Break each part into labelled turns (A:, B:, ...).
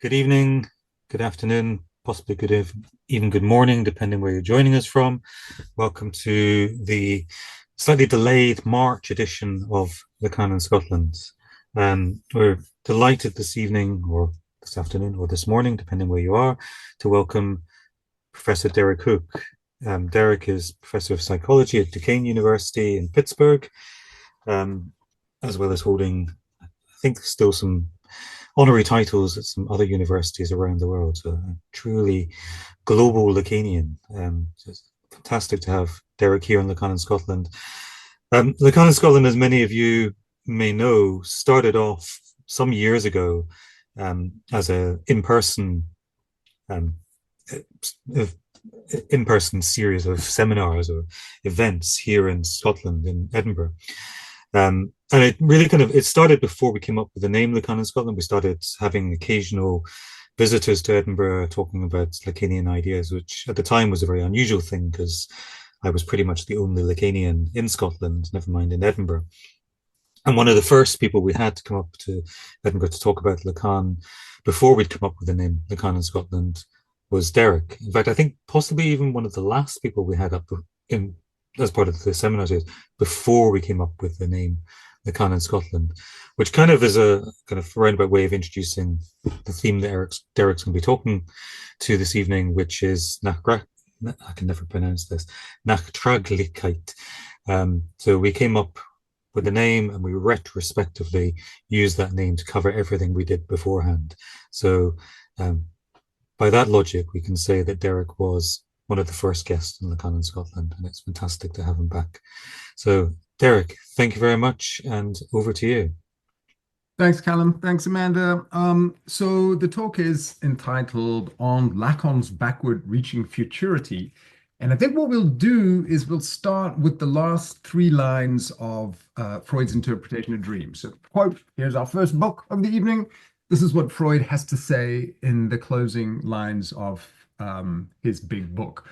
A: Good evening, good afternoon, possibly even good morning, depending where you're joining us from. Welcome to the slightly delayed March edition of Lacan in Scotland. We're delighted this evening, or this afternoon, or this morning, depending where you are, to welcome Professor Derek Hook. Derek is Professor of Psychology at Duquesne University in Pittsburgh, as well as holding, I think, still some honorary titles at some other universities around the world. So a truly global Lacanian. It's fantastic to have Derek here in Lacan in Scotland. Lacan in Scotland, as many of you may know, started off some years ago as a um, in-person series of seminars or events here in Scotland, in Edinburgh. And it really it started before we came up with the name Lacan in Scotland. We started having occasional visitors to Edinburgh talking about Lacanian ideas, which at the time was a very unusual thing because I was pretty much the only Lacanian in Scotland, never mind in Edinburgh. And one of the first people we had to come up to Edinburgh to talk about Lacan before we'd come up with the name Lacan in Scotland was Derek. In fact, I think possibly even one of the last people we had up in as part of the seminar series before we came up with the name Lacan in Scotland, which kind of is a kind of roundabout way of introducing the theme that Derek's going to be talking to this evening, which is I can never pronounce this, Nachträglichkeit. So we came up with the name and we retrospectively used that name to cover everything we did beforehand. So by that logic, we can say that Derek was one of the first guests in Lacan in Scotland, and it's fantastic to have him back. So, Derek, thank you very much, and over to you.
B: Thanks, Calum. Thanks, Amanda. So the talk is entitled On Lacan's Backward Reaching Futurity. And I think what we'll do is we'll start with the last three lines of Freud's interpretation of dreams. So, quote, here's our first book of the evening. This is what Freud has to say in the closing lines of his big book.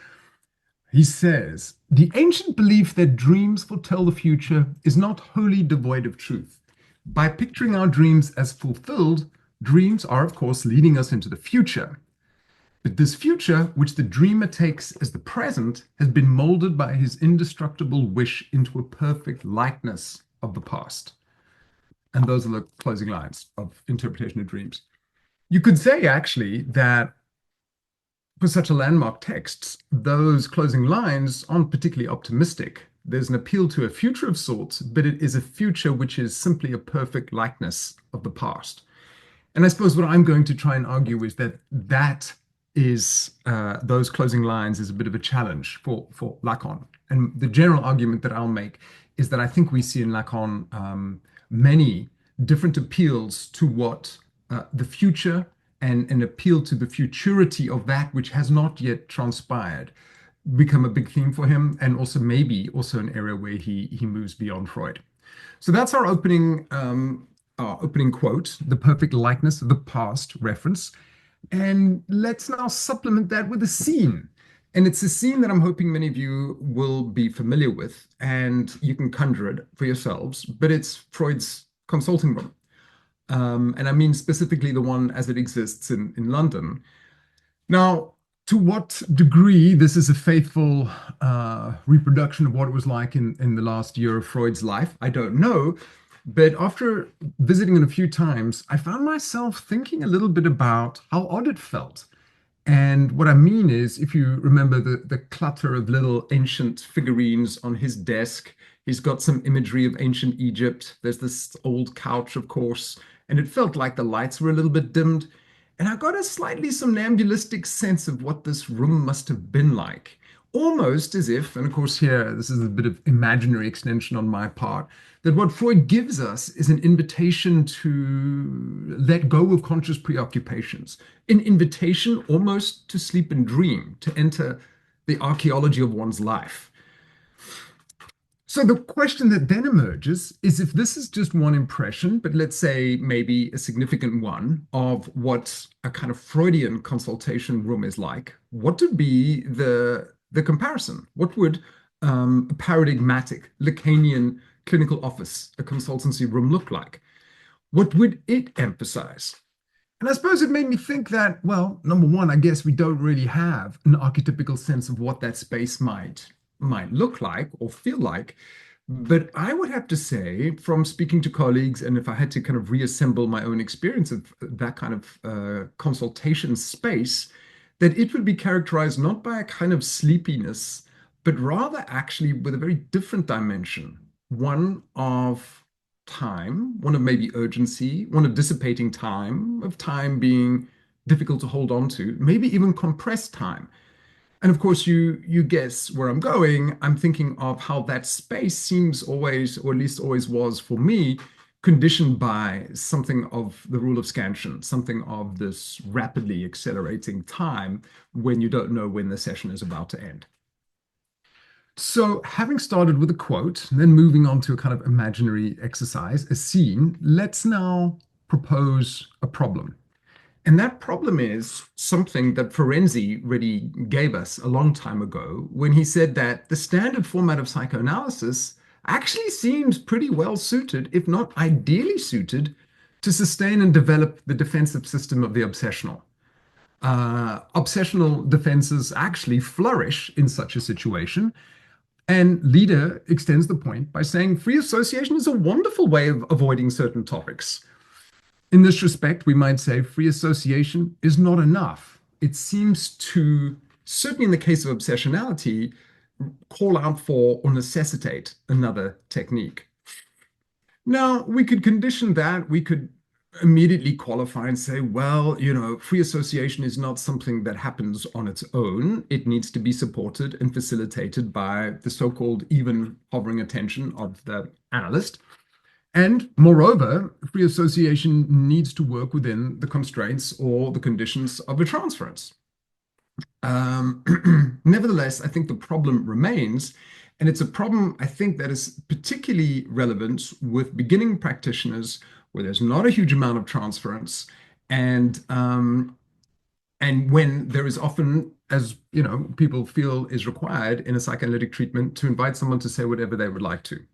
B: He says, the ancient belief that dreams foretell the future is not wholly devoid of truth. By picturing our dreams as fulfilled, dreams are, of course, leading us into the future. But this future, which the dreamer takes as the present, has been molded by his indestructible wish into a perfect likeness of the past. And those are the closing lines of interpretation of dreams. You could say, actually, that for such a landmark text, those closing lines aren't particularly optimistic. There's an appeal to a future of sorts, but it is a future which is simply a perfect likeness of the past. And I suppose what I'm going to try and argue is that those closing lines is a bit of a challenge for Lacan. And the general argument that I'll make is that I think we see in Lacan many different appeals to what the future and an appeal to the futurity of that which has not yet transpired become a big theme for him, and also maybe also an area where he moves beyond Freud. So that's our opening quote, the perfect likeness of the past reference. And let's now supplement that with a scene. And it's a scene that I'm hoping many of you will be familiar with, and you can conjure it for yourselves, but it's Freud's consulting room. And I mean specifically the one as it exists in London. Now, to what degree this is a faithful reproduction of what it was like in the last year of Freud's life, I don't know. But after visiting it a few times, I found myself thinking a little bit about how odd it felt. And what I mean is, if you remember the clutter of little ancient figurines on his desk, he's got some imagery of ancient Egypt. There's this old couch, of course, and it felt like the lights were a little bit dimmed. And I got a slightly somnambulistic sense of what this room must have been like. Almost as if, and of course here, this is a bit of imaginary extension on my part, that what Freud gives us is an invitation to let go of conscious preoccupations, an invitation almost to sleep and dream, to enter the archaeology of one's life. So the question that then emerges is, if this is just one impression, but let's say maybe a significant one of what a kind of Freudian consultation room is like, what would be the comparison? What would a paradigmatic Lacanian clinical office, a consultancy room look like? What would it emphasize? And I suppose it made me think that, well, number one, I guess we don't really have an archetypical sense of what that space might look like or feel like. But I would have to say, from speaking to colleagues, and if I had to kind of reassemble my own experience of that kind of consultation space, that it would be characterized not by a kind of sleepiness, but rather actually with a very different dimension, one of time, one of maybe urgency, one of dissipating time, of time being difficult to hold on to, maybe even compressed time. And of course, you guess where I'm going. I'm thinking of how that space seems always, or at least always was for me, conditioned by something of the rule of scansion, something of this rapidly accelerating time when you don't know when the session is about to end. So, having started with a quote, then moving on to a kind of imaginary exercise, a scene, let's now propose a problem. And that problem is something that Ferenczi really gave us a long time ago when he said that the standard format of psychoanalysis actually seems pretty well suited, if not ideally suited, to sustain and develop the defensive system of the obsessional. Obsessional defenses actually flourish in such a situation. And Lieder extends the point by saying free association is a wonderful way of avoiding certain topics. In this respect, we might say free association is not enough. It seems to, certainly in the case of obsessionality, call out for or necessitate another technique. Now, we could condition that. We could immediately qualify and say, well, free association is not something that happens on its own. It needs to be supported and facilitated by the so-called even hovering attention of the analyst. And moreover, free association needs to work within the constraints or the conditions of a transference. Nevertheless, I think the problem remains, and it's a problem I think that is particularly relevant with beginning practitioners where there's not a huge amount of transference, and when there is often, as people feel is required in a psychoanalytic treatment, to invite someone to say whatever they would like to.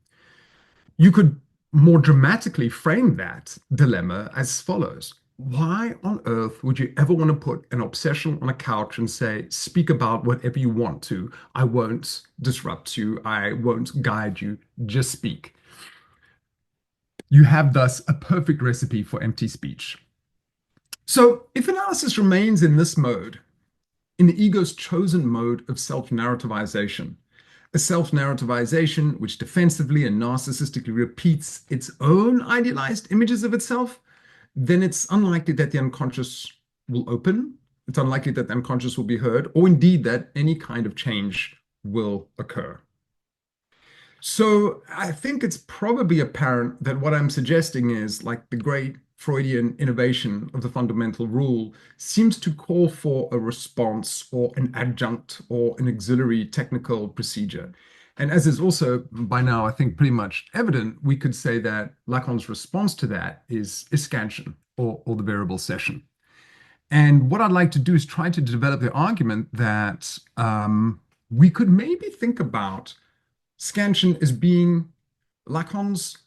B: You could more dramatically frame that dilemma as follows. Why on earth would you ever want to put an obsession on a couch and say, speak about whatever you want to? I won't disrupt you. I won't guide you. Just speak. You have thus a perfect recipe for empty speech. So if analysis remains in this mode, in the ego's chosen mode of self-narrativization, a self-narrativization which defensively and narcissistically repeats its own idealized images of itself, then it's unlikely that the unconscious will open. It's unlikely that the unconscious will be heard, or indeed that any kind of change will occur. So I think it's probably apparent that what I'm suggesting is, like the great Freudian innovation of the fundamental rule, seems to call for a response or an adjunct or an auxiliary technical procedure. And as is also by now, I think, pretty much evident, we could say that Lacan's response to that is scansion or the variable session. And what I'd like to do is try to develop the argument that we could maybe think about scansion as being Lacan's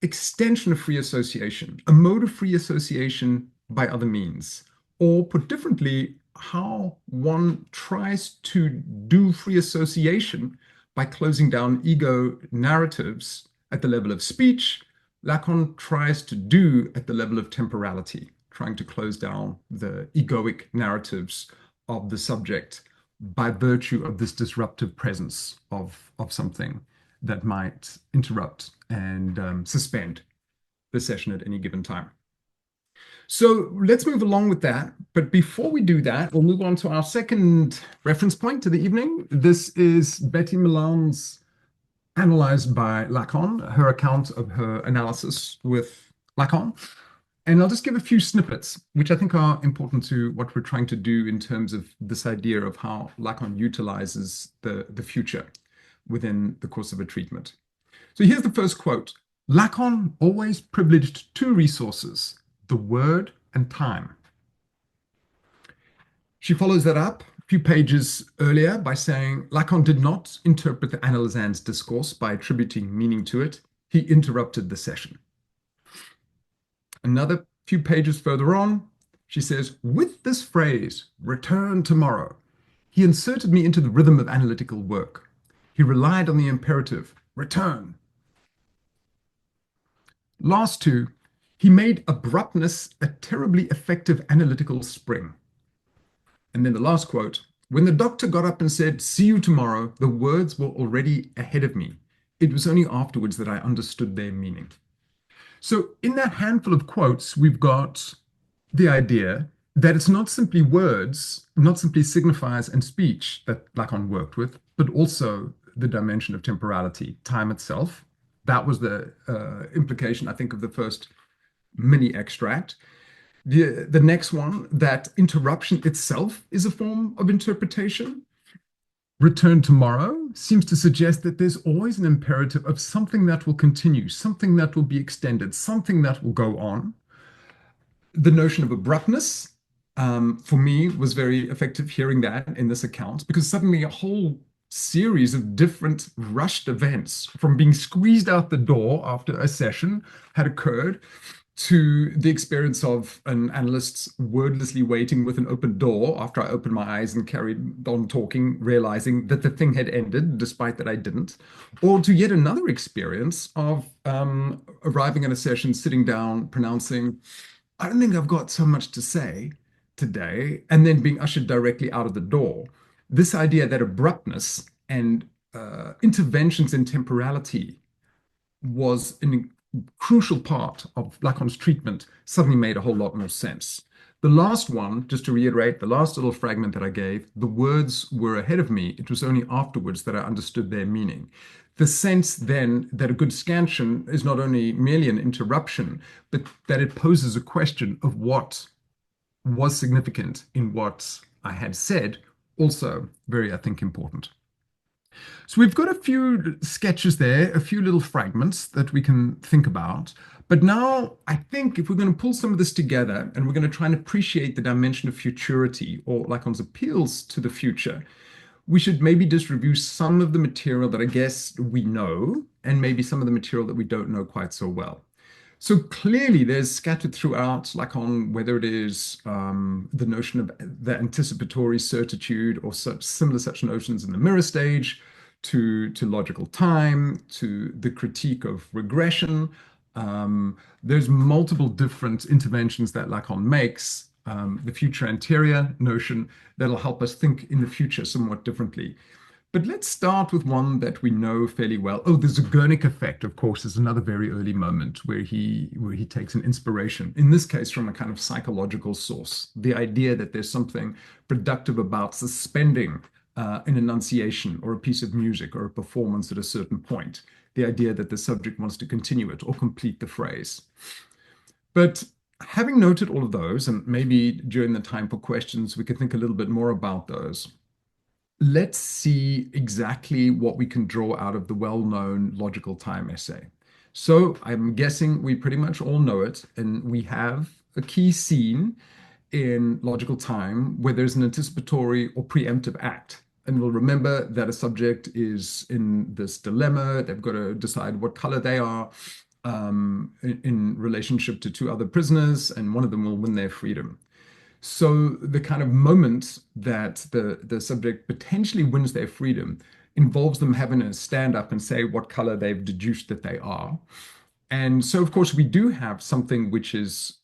B: extension of free association, a mode of free association by other means, or put differently, how one tries to do free association by closing down ego narratives at the level of speech, Lacan tries to do at the level of temporality, trying to close down the egoic narratives of the subject by virtue of this disruptive presence of something that might interrupt and suspend the session at any given time. So let's move along with that. But before we do that, we'll move on to our second reference point to the evening. This is Betty Milan's Analyzed by Lacan, her account of her analysis with Lacan. And I'll just give a few snippets, which I think are important to what we're trying to do in terms of this idea of how Lacan utilizes the future within the course of a treatment. So here's the first quote. Lacan always privileged two resources, the word and time. She follows that up a few pages earlier by saying Lacan did not interpret the analysand's discourse by attributing meaning to it. He interrupted the session. Another few pages further on, she says, with this phrase, return tomorrow, he inserted me into the rhythm of analytical work. He relied on the imperative, return. Last two, he made abruptness a terribly effective analytical spring. And then the last quote, when the doctor got up and said, see you tomorrow, the words were already ahead of me. It was only afterwards that I understood their meaning. So in that handful of quotes, we've got the idea that it's not simply words, not simply signifiers and speech that Lacan worked with, but also the dimension of temporality, time itself. That was the implication, I think, of the first mini extract. The next one, that interruption itself is a form of interpretation. Return tomorrow seems to suggest that there's always an imperative of something that will continue, something that will be extended, something that will go on. The notion of abruptness, for me, was very effective hearing that in this account, because suddenly a whole series of different rushed events, from being squeezed out the door after a session had occurred, to the experience of an analyst wordlessly waiting with an open door after I opened my eyes and carried on talking, realizing that the thing had ended, despite that I didn't, or to yet another experience of arriving at a session, sitting down, pronouncing, I don't think I've got so much to say today, and then being ushered directly out of the door. This idea that abruptness and interventions in temporality was an crucial part of Lacan's treatment suddenly made a whole lot more sense. The last one, just to reiterate, the last little fragment that I gave, the words were ahead of me. It was only afterwards that I understood their meaning. The sense then that a good scansion is not only merely an interruption, but that it poses a question of what was significant in what I had said, also very, I think, important. So we've got a few sketches there, a few little fragments that we can think about. But now I think if we're going to pull some of this together and we're going to try and appreciate the dimension of futurity, or Lacan's appeals to the future, we should maybe just review some of the material that I guess we know, and maybe some of the material that we don't know quite so well. So clearly there's scattered throughout Lacan, whether it is the notion of the anticipatory certitude or such notions in the mirror stage, to logical time, to the critique of regression. There's multiple different interventions that Lacan makes, the future anterior notion that'll help us think in the future somewhat differently. But let's start with one that we know fairly well. Oh, the Zeigarnik effect, of course, is another very early moment where he takes an inspiration, in this case from a kind of psychological source. The idea that there's something productive about suspending an enunciation or a piece of music or a performance at a certain point. The idea that the subject wants to continue it or complete the phrase. But having noted all of those, and maybe during the time for questions, we could think a little bit more about those. Let's see exactly what we can draw out of the well-known logical time essay. So I'm guessing we pretty much all know it, and we have a key scene in logical time where there's an anticipatory or preemptive act. And we'll remember that a subject is in this dilemma. They've got to decide what color they are in relationship to two other prisoners, and one of them will win their freedom. So the kind of moment that the subject potentially wins their freedom involves them having to stand up and say what color they've deduced that they are. And so, of course, we do have something which is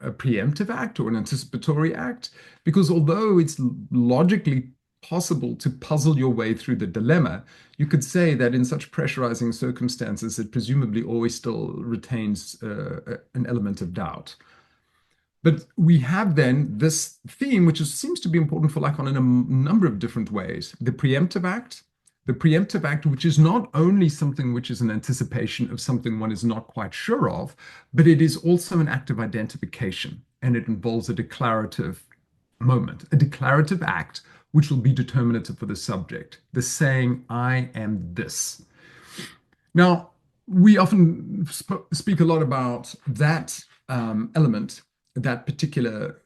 B: a preemptive act or an anticipatory act, because although it's logically possible to puzzle your way through the dilemma, you could say that in such pressurizing circumstances, it presumably always still retains an element of doubt. But we have then this theme, which seems to be important for Lacan in a number of different ways. The preemptive act, which is not only something which is an anticipation of something one is not quite sure of, but it is also an act of identification, and it involves a declarative moment, a declarative act, which will be determinative for the subject, the saying, I am this. Now, we often speak a lot about that element, that particular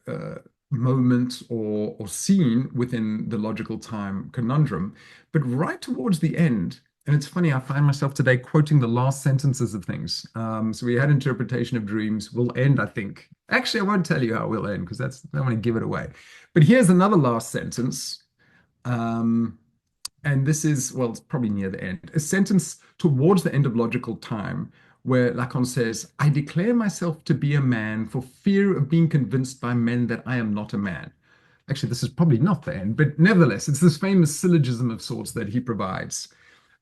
B: moment or scene within the logical time conundrum. But right towards the end, And it's funny, I find myself today quoting the last sentences of things. So we had interpretation of dreams. We'll end, I think. Actually, I won't tell you how we'll end because that's I don't want to give it away. But here's another last sentence. Um, and this is, well, it's probably near the end, a sentence towards the end of logical time, where Lacan says, I declare myself to be a man for fear of being convinced by men that I am not a man. Actually, this is probably not the end, but nevertheless, it's this famous syllogism of sorts that he provides.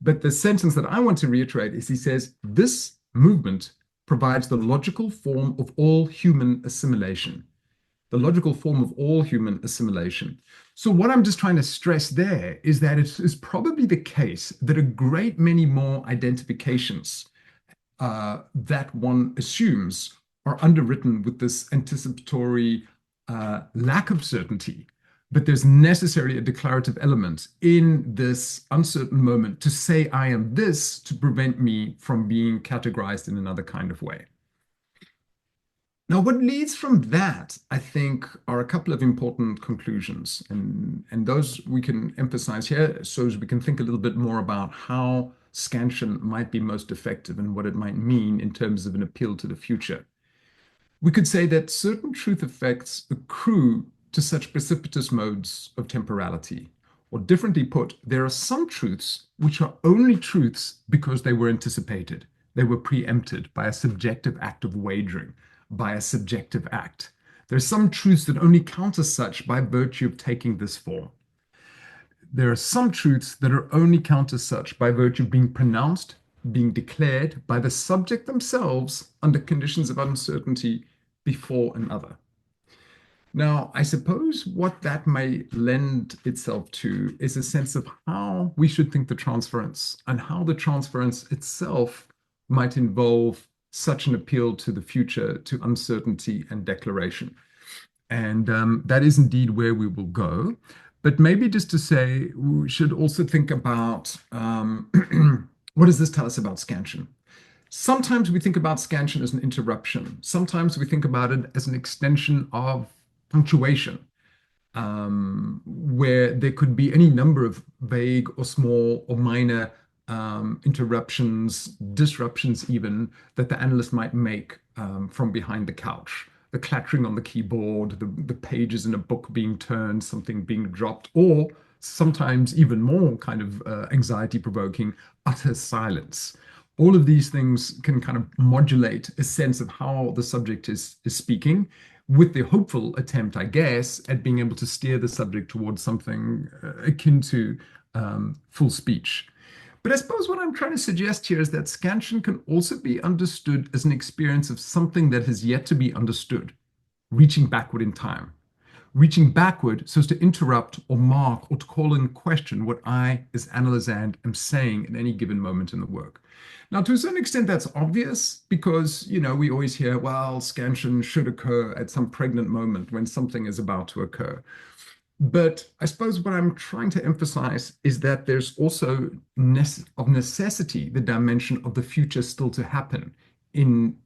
B: But the sentence that I want to reiterate is he says, this movement provides the logical form of all human assimilation. The logical form of all human assimilation. So, what I'm just trying to stress there is that it is probably the case that a great many more identifications that one assumes are underwritten with this anticipatory lack of certainty. But there's necessarily a declarative element in this uncertain moment to say I am this to prevent me from being categorized in another kind of way. Now, what leads from that, I think, are a couple of important conclusions, and those we can emphasize here so as we can think a little bit more about how scansion might be most effective and what it might mean in terms of an appeal to the future. We could say that certain truth effects accrue to such precipitous modes of temporality. Or differently put, there are some truths which are only truths because they were anticipated. They were preempted by a subjective act of wagering, by a subjective act. There are some truths that only count as such by virtue of taking this form. There are some truths that are only count as such by virtue of being pronounced, being declared by the subject themselves under conditions of uncertainty before another. Now, I suppose what that may lend itself to is a sense of how we should think the transference and how the transference itself might involve such an appeal to the future, to uncertainty and declaration. And that is indeed where we will go. But maybe just to say, we should also think about what does this tell us about scansion? Sometimes we think about scansion as an interruption. Sometimes we think about it as an extension of punctuation, where there could be any number of vague or small or minor interruptions, disruptions even, that the analyst might make from behind the couch. The clattering on the keyboard, the pages in a book being turned, something being dropped, or sometimes even more kind of anxiety-provoking, utter silence. All of these things can kind of modulate a sense of how the subject is speaking, with the hopeful attempt, I guess, at being able to steer the subject towards something akin to full speech. But I suppose what I'm trying to suggest here is that scansion can also be understood as an experience of something that has yet to be understood, reaching backward in time. Reaching backward so as to interrupt or mark or to call in question what I, as analysand, am saying at any given moment in the work. Now, to a certain extent, that's obvious because, we always hear, well, scansion should occur at some pregnant moment when something is about to occur. But I suppose what I'm trying to emphasize is that there's also of necessity the dimension of the future still to happen in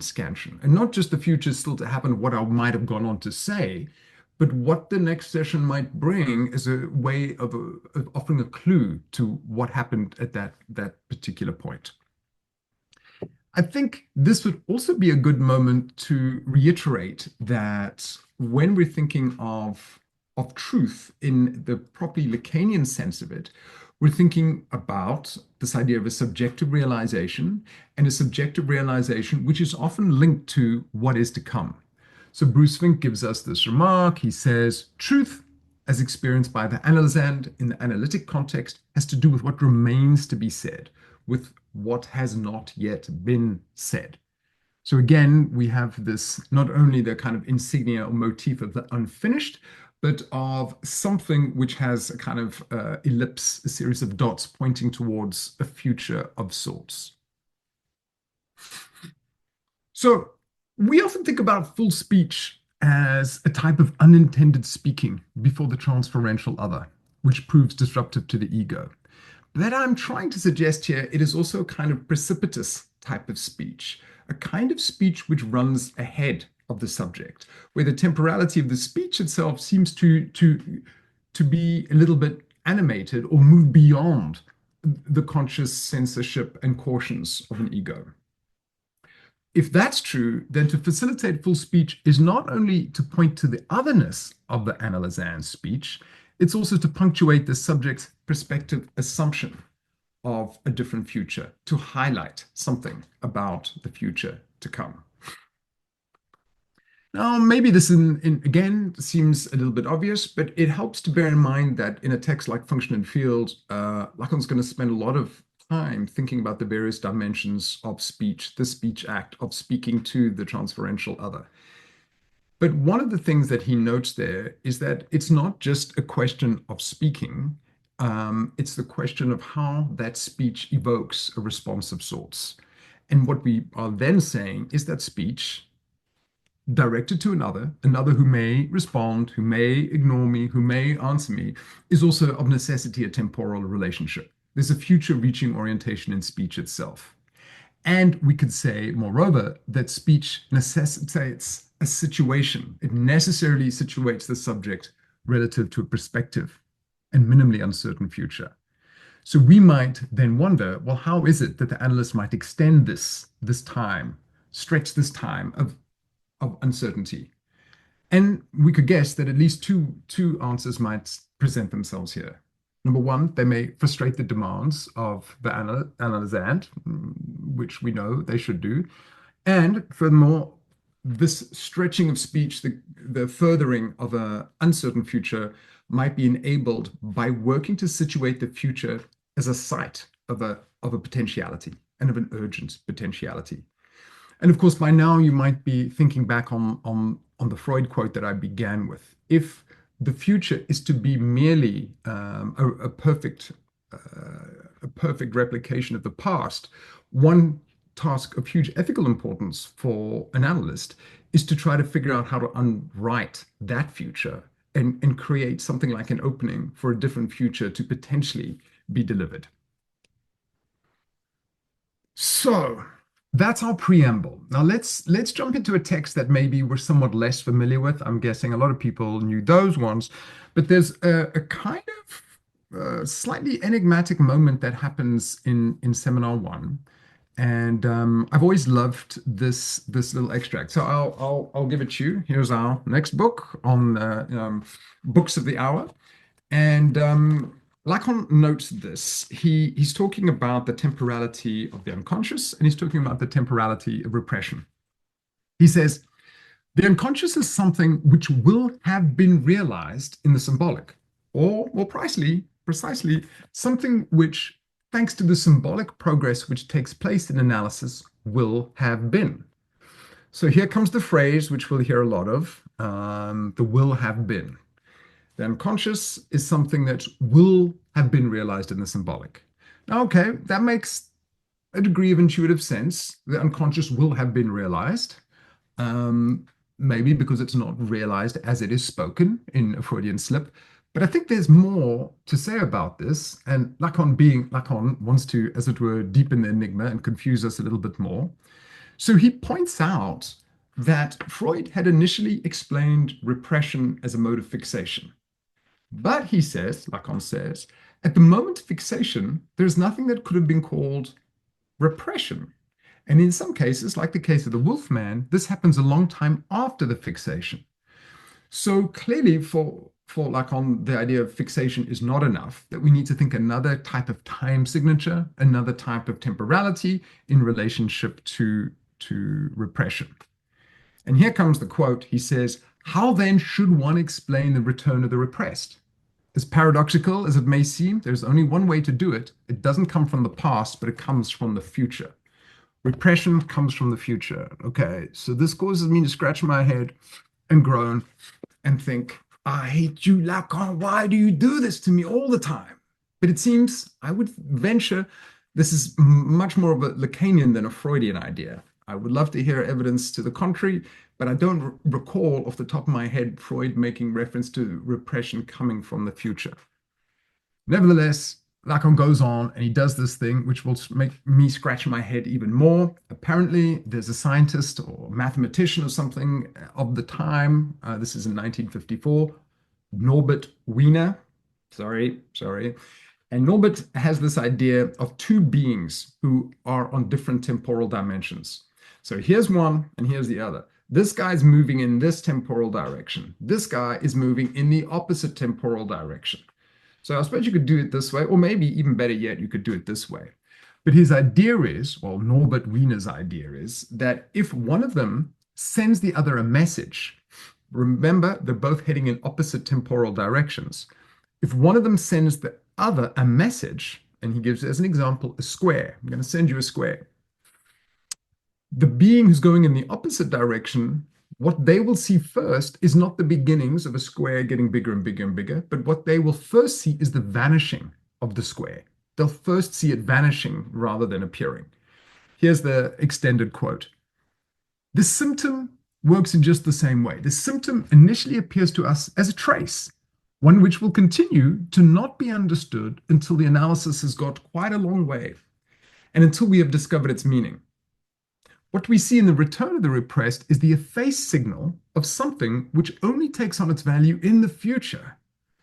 B: scansion. And not just the future still to happen, what I might have gone on to say, but what the next session might bring is a way of offering a clue to what happened at that particular point. I think this would also be a good moment to reiterate that when we're thinking of truth in the properly Lacanian sense of it, we're thinking about this idea of a subjective realization, and a subjective realization which is often linked to what is to come. So Bruce Fink gives us this remark. He says, truth, as experienced by the analysand in the analytic context, has to do with what remains to be said, with what has not yet been said. So again, we have this, not only the kind of insignia or motif of the unfinished, but of something which has a kind of ellipse, a series of dots pointing towards a future of sorts. So we often think about full speech as a type of unintended speaking before the transferential other, which proves disruptive to the ego. That I'm trying to suggest here, it is also a kind of precipitous type of speech, a kind of speech which runs ahead of the subject, where the temporality of the speech itself seems to be a little bit animated or move beyond the conscious censorship and cautions of an ego. If that's true, then to facilitate full speech is not only to point to the otherness of the analysand's speech, it's also to punctuate the subject's perspective assumption of a different future, to highlight something about the future to come. Now, maybe this again seems a little bit obvious, but it helps to bear in mind that in a text like Function and Field, Lacan's going to spend a lot of time thinking about the various dimensions of speech, the speech act of speaking to the transferential other. But one of the things that he notes there is that it's not just a question of speaking, it's the question of how that speech evokes a response of sorts. And what we are then saying is that speech directed to another who may respond, who may ignore me, who may answer me, is also of necessity a temporal relationship. There's a future-reaching orientation in speech itself. And we could say, moreover, that speech necessitates a situation. It necessarily situates the subject relative to a perspective and minimally uncertain future. So we might then wonder, well, how is it that the analyst might extend this time, stretch this time of uncertainty? And we could guess that at least two answers might present themselves here. Number one, they may frustrate the demands of the analysand, which we know they should do. And furthermore, this stretching of speech, the furthering of an uncertain future, might be enabled by working to situate the future as a site of a potentiality and of an urgent potentiality. And of course, by now you might be thinking back on the Freud quote that I began with. If the future is to be merely a perfect replication of the past, one task of huge ethical importance for an analyst is to try to figure out how to unwrite that future and create something like an opening for a different future to potentially be delivered. So that's our preamble. Now let's jump into a text that maybe we're somewhat less familiar with. I'm guessing a lot of people knew those ones, but there's a kind of slightly enigmatic moment that happens in Seminar 1. And I've always loved this little extract. So I'll give it to you. Here's our next book on books of the hour. And Lacan notes this. He's talking about the temporality of the unconscious, and he's talking about the temporality of repression. He says, the unconscious is something which will have been realized in the symbolic, or more precisely, something which, thanks to the symbolic progress which takes place in analysis, will have been. So here comes the phrase which we'll hear a lot of, the will have been. The unconscious is something that will have been realized in the symbolic. Now, okay, that makes a degree of intuitive sense. The unconscious will have been realized, maybe because it's not realized as it is spoken in a Freudian slip. But I think there's more to say about this, and Lacan, being Lacan, wants to, as it were, deepen the enigma and confuse us a little bit more. So he points out that Freud had initially explained repression as a mode of fixation. But he says, Lacan says, at the moment of fixation, there's nothing that could have been called repression. And in some cases, like the case of the Wolfman, this happens a long time after the fixation. So clearly for Lacan, the idea of fixation is not enough, that we need to think another type of time signature, another type of temporality in relationship to repression. And here comes the quote. He says, how then should one explain the return of the repressed? As paradoxical as it may seem, there's only one way to do it. It doesn't come from the past, but it comes from the future. Repression comes from the future. Okay, so this causes me to scratch my head and groan and think, I hate you, Lacan. Why do you do this to me all the time? But it seems, I would venture, this is much more of a Lacanian than a Freudian idea. I would love to hear evidence to the contrary, but I don't recall off the top of my head Freud making reference to repression coming from the future. Nevertheless, Lacan goes on and he does this thing which will make me scratch my head even more. Apparently, there's a scientist or mathematician or something of the time. This is in 1954, Norbert Wiener. Sorry. And Norbert has this idea of two beings who are on different temporal dimensions. So here's one and here's the other. This guy's moving in this temporal direction. This guy is moving in the opposite temporal direction. So I suppose you could do it this way, or maybe even better yet, you could do it this way. But his idea is, well, Norbert Wiener's idea is that if one of them sends the other a message, remember, they're both heading in opposite temporal directions. If one of them sends the other a message, and he gives as an example a square, I'm going to send you a square. The being who's going in the opposite direction, what they will see first is not the beginnings of a square getting bigger and bigger and bigger, but what they will first see is the vanishing of the square. They'll first see it vanishing rather than appearing. Here's the extended quote. The symptom works in just the same way. The symptom initially appears to us as a trace, one which will continue to not be understood until the analysis has got quite a long way and until we have discovered its meaning. What we see in the return of the repressed is the effaced signal of something which only takes on its value in the future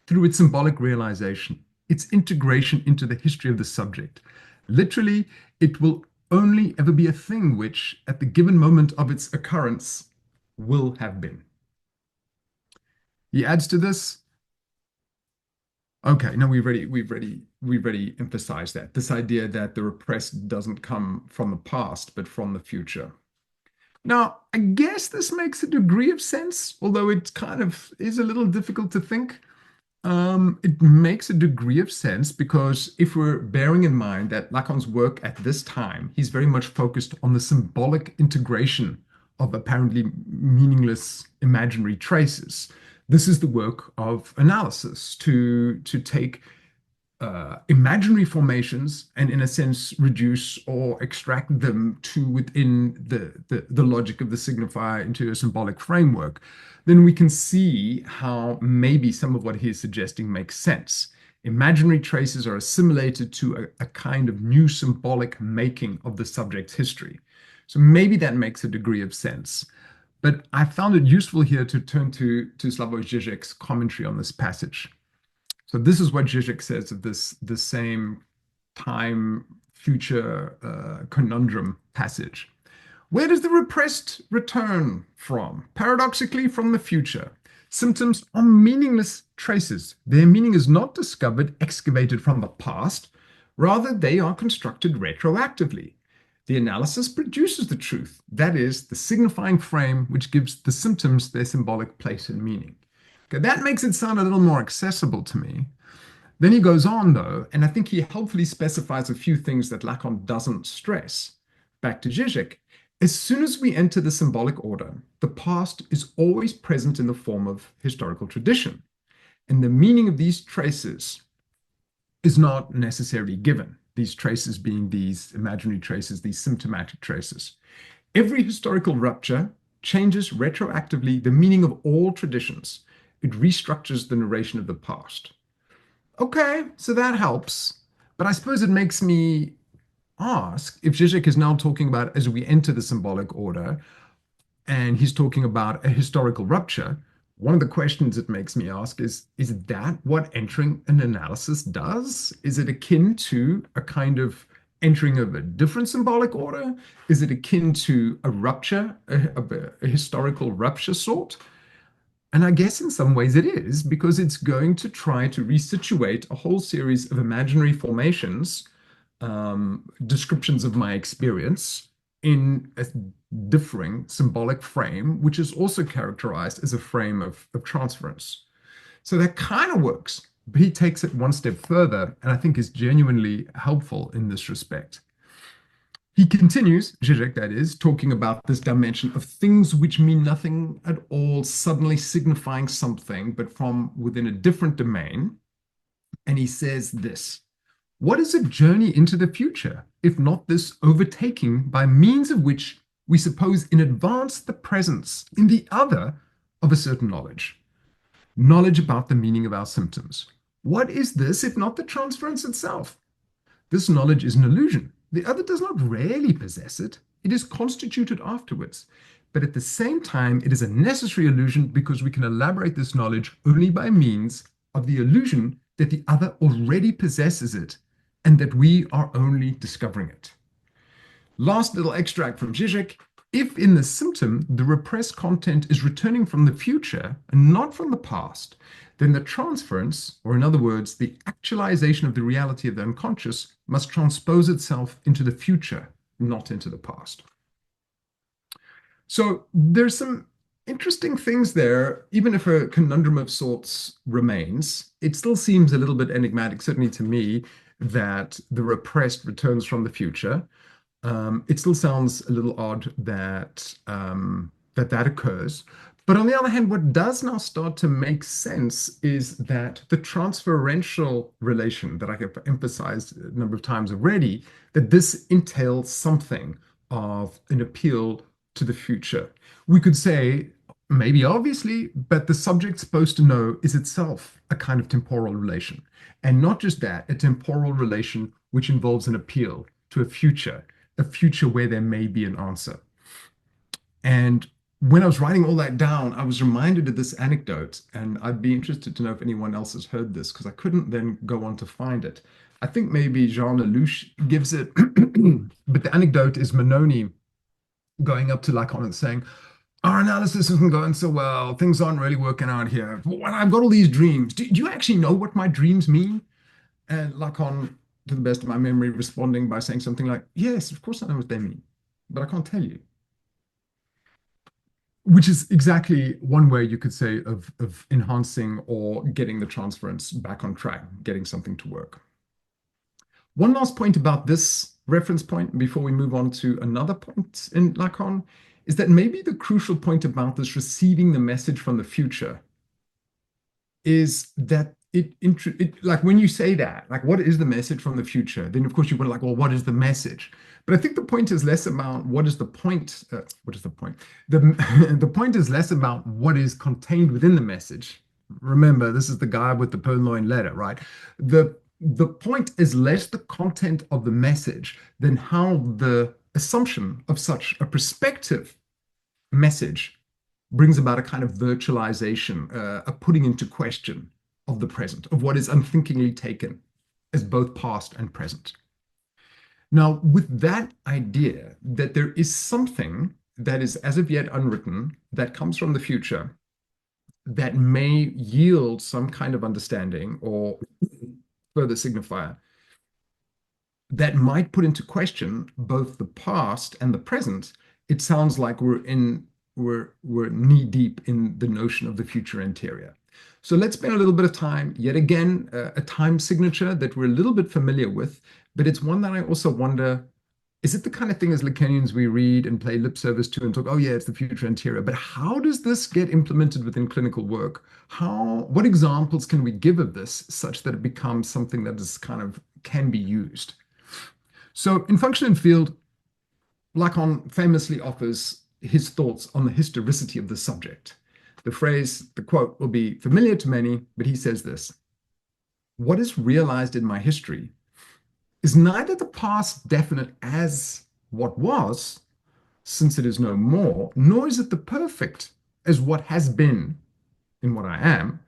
B: through its symbolic realization, its integration into the history of the subject. Literally, it will only ever be a thing which, at the given moment of its occurrence, will have been. He adds to this. Okay, no, we've already emphasized that. This idea that the repressed doesn't come from the past, but from the future. Now, I guess this makes a degree of sense, although it kind of is a little difficult to think. It makes a degree of sense because if we're bearing in mind that Lacan's work at this time, he's very much focused on the symbolic integration of apparently meaningless imaginary traces. This is the work of analysis, to take imaginary formations and, in a sense, reduce or extract them to within the logic of the signifier into a symbolic framework. Then we can see how maybe some of what he is suggesting makes sense. Imaginary traces are assimilated to a kind of new symbolic making of the subject's history. So maybe that makes a degree of sense. But I found it useful here to turn to Slavoj Žižek's commentary on this passage. So this is what Žižek says of the same time future conundrum passage. Where does the repressed return from? Paradoxically, from the future. Symptoms are meaningless traces. Their meaning is not discovered, excavated from the past. Rather, they are constructed retroactively. The analysis produces the truth, that is, the signifying frame which gives the symptoms their symbolic place and meaning. Okay, that makes it sound a little more accessible to me. Then he goes on, though, and I think he helpfully specifies a few things that Lacan doesn't stress. Back to Žižek. As soon as we enter the symbolic order, the past is always present in the form of historical tradition. And the meaning of these traces is not necessarily given. These traces being these imaginary traces, these symptomatic traces. Every historical rupture changes retroactively the meaning of all traditions. It restructures the narration of the past. Okay, so that helps. But I suppose it makes me ask if Žižek is now talking about as we enter the symbolic order, and he's talking about a historical rupture. One of the questions it makes me ask is that what entering an analysis does? Is it akin to a kind of entering of a different symbolic order? Is it akin to a rupture, a historical rupture sort? And I guess in some ways it is, because it's going to try to resituate a whole series of imaginary formations, descriptions of my experience in a differing symbolic frame, which is also characterized as a frame of transference. So that kind of works, but he takes it one step further, and I think is genuinely helpful in this respect. He continues, Žižek that is, talking about this dimension of things which mean nothing at all, suddenly signifying something, but from within a different domain. And he says this: what is a journey into the future, if not this overtaking by means of which we suppose in advance the presence in the other of a certain knowledge? Knowledge about the meaning of our symptoms. What is this if not the transference itself? This knowledge is an illusion. The other does not really possess it. It is constituted afterwards. But at the same time, it is a necessary illusion because we can elaborate this knowledge only by means of the illusion that the other already possesses it and that we are only discovering it. Last little extract from Zizek. If in the symptom, the repressed content is returning from the future and not from the past, then the transference, or in other words, the actualization of the reality of the unconscious, must transpose itself into the future, not into the past. So there's some interesting things there. Even if a conundrum of sorts remains, it still seems a little bit enigmatic, certainly to me, that the repressed returns from the future. It still sounds a little odd that that occurs. But on the other hand, what does now start to make sense is that the transferential relation that I have emphasized a number of times already, that this entails something of an appeal to the future. We could say, maybe obviously, but the subject supposed to know is itself a kind of temporal relation. And not just that, a temporal relation which involves an appeal to a future where there may be an answer. And when I was writing all that down, I was reminded of this anecdote, and I'd be interested to know if anyone else has heard this, because I couldn't then go on to find it. I think maybe Jean Lelouch gives it, but the anecdote is Manoni going up to Lacan and saying, our analysis isn't going so well. Things aren't really working out here. When I've got all these dreams, do you actually know what my dreams mean? And Lacan, to the best of my memory, responding by saying something like, yes, of course I know what they mean, but I can't tell you. Which is exactly one way you could say of enhancing or getting the transference back on track, getting something to work. One last point about this reference point before we move on to another point in Lacan is that maybe the crucial point about this receiving the message from the future is that like when you say that, like what is the message from the future? Then of course you want to like, well, what is the message? But I think the point is less about what is the point. What is the point? The point is less about what is contained within the message. Remember, this is the guy with the purloined letter, right? The point is less the content of the message than how the assumption of such a prospective message brings about a kind of virtualization, a putting into question of the present, of what is unthinkingly taken as both past and present. Now, with that idea that there is something that is as of yet unwritten that comes from the future that may yield some kind of understanding or further signifier that might put into question both the past and the present, it sounds like we're knee deep in the notion of the future anterior. So let's spend a little bit of time, yet again, a time signature that we're a little bit familiar with, but it's one that I also wonder, is it the kind of thing as Lacanians we read and play lip service to and talk, oh yeah, it's the future anterior, but how does this get implemented within clinical work? What examples can we give of this such that it becomes something that is kind of can be used? So in Function and Field, Lacan famously offers his thoughts on the historicity of the subject. The phrase, the quote, will be familiar to many, but he says this: what is realized in my history is neither the past definite as what was, since it is no more, nor is it the perfect as what has been in what I am,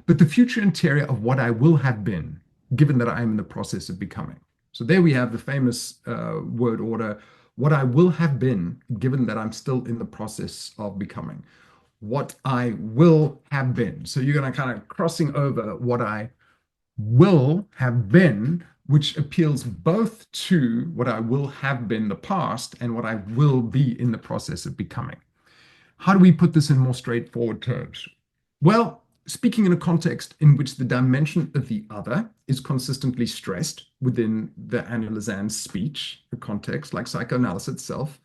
B: but the future interior of what I will have been, given that I am in the process of becoming. So there we have the famous word order, what I will have been, given that I'm still in the process of becoming. What I will have been. So you're going to kind of crossing over what I will have been, which appeals both to what I will have been the past and what I will be in the process of becoming. How do we put this in more straightforward terms? Well, speaking in a context in which the dimension of the other is consistently stressed within the analysand's speech, a context like psychoanalysis itself,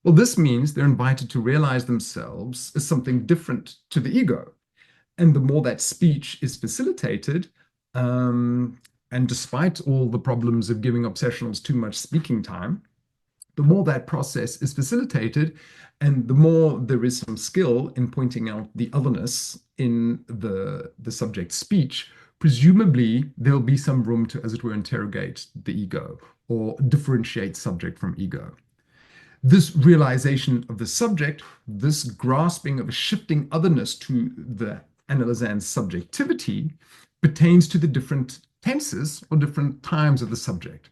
B: well, this means they're invited to realize themselves as something different to the ego. And the more that speech is facilitated, and despite all the problems of giving obsessionals too much speaking time, the more that process is facilitated and the more there is some skill in pointing out the otherness in the subject's speech, presumably there'll be some room to, as it were, interrogate the ego or differentiate subject from ego. This realization of the subject, this grasping of a shifting otherness to the analysand's subjectivity, pertains to the different tenses or different times of the subject.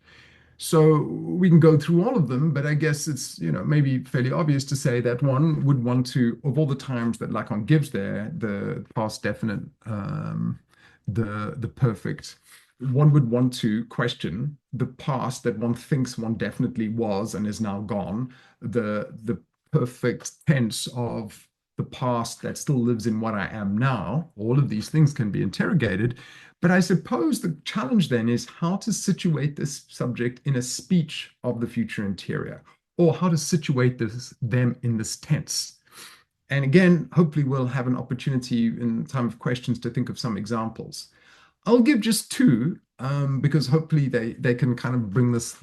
B: So we can go through all of them, but I guess it's, maybe fairly obvious to say that one would want to, of all the times that Lacan gives there, the past definite, the perfect, one would want to question the past that one thinks one definitely was and is now gone, the perfect tense of the past that still lives in what I am now. All of these things can be interrogated. But I suppose the challenge then is how to situate this subject in a speech of the future interior, or how to situate them in this tense. And again, hopefully we'll have an opportunity in time of questions to think of some examples. I'll give just two, because hopefully they can kind of bring this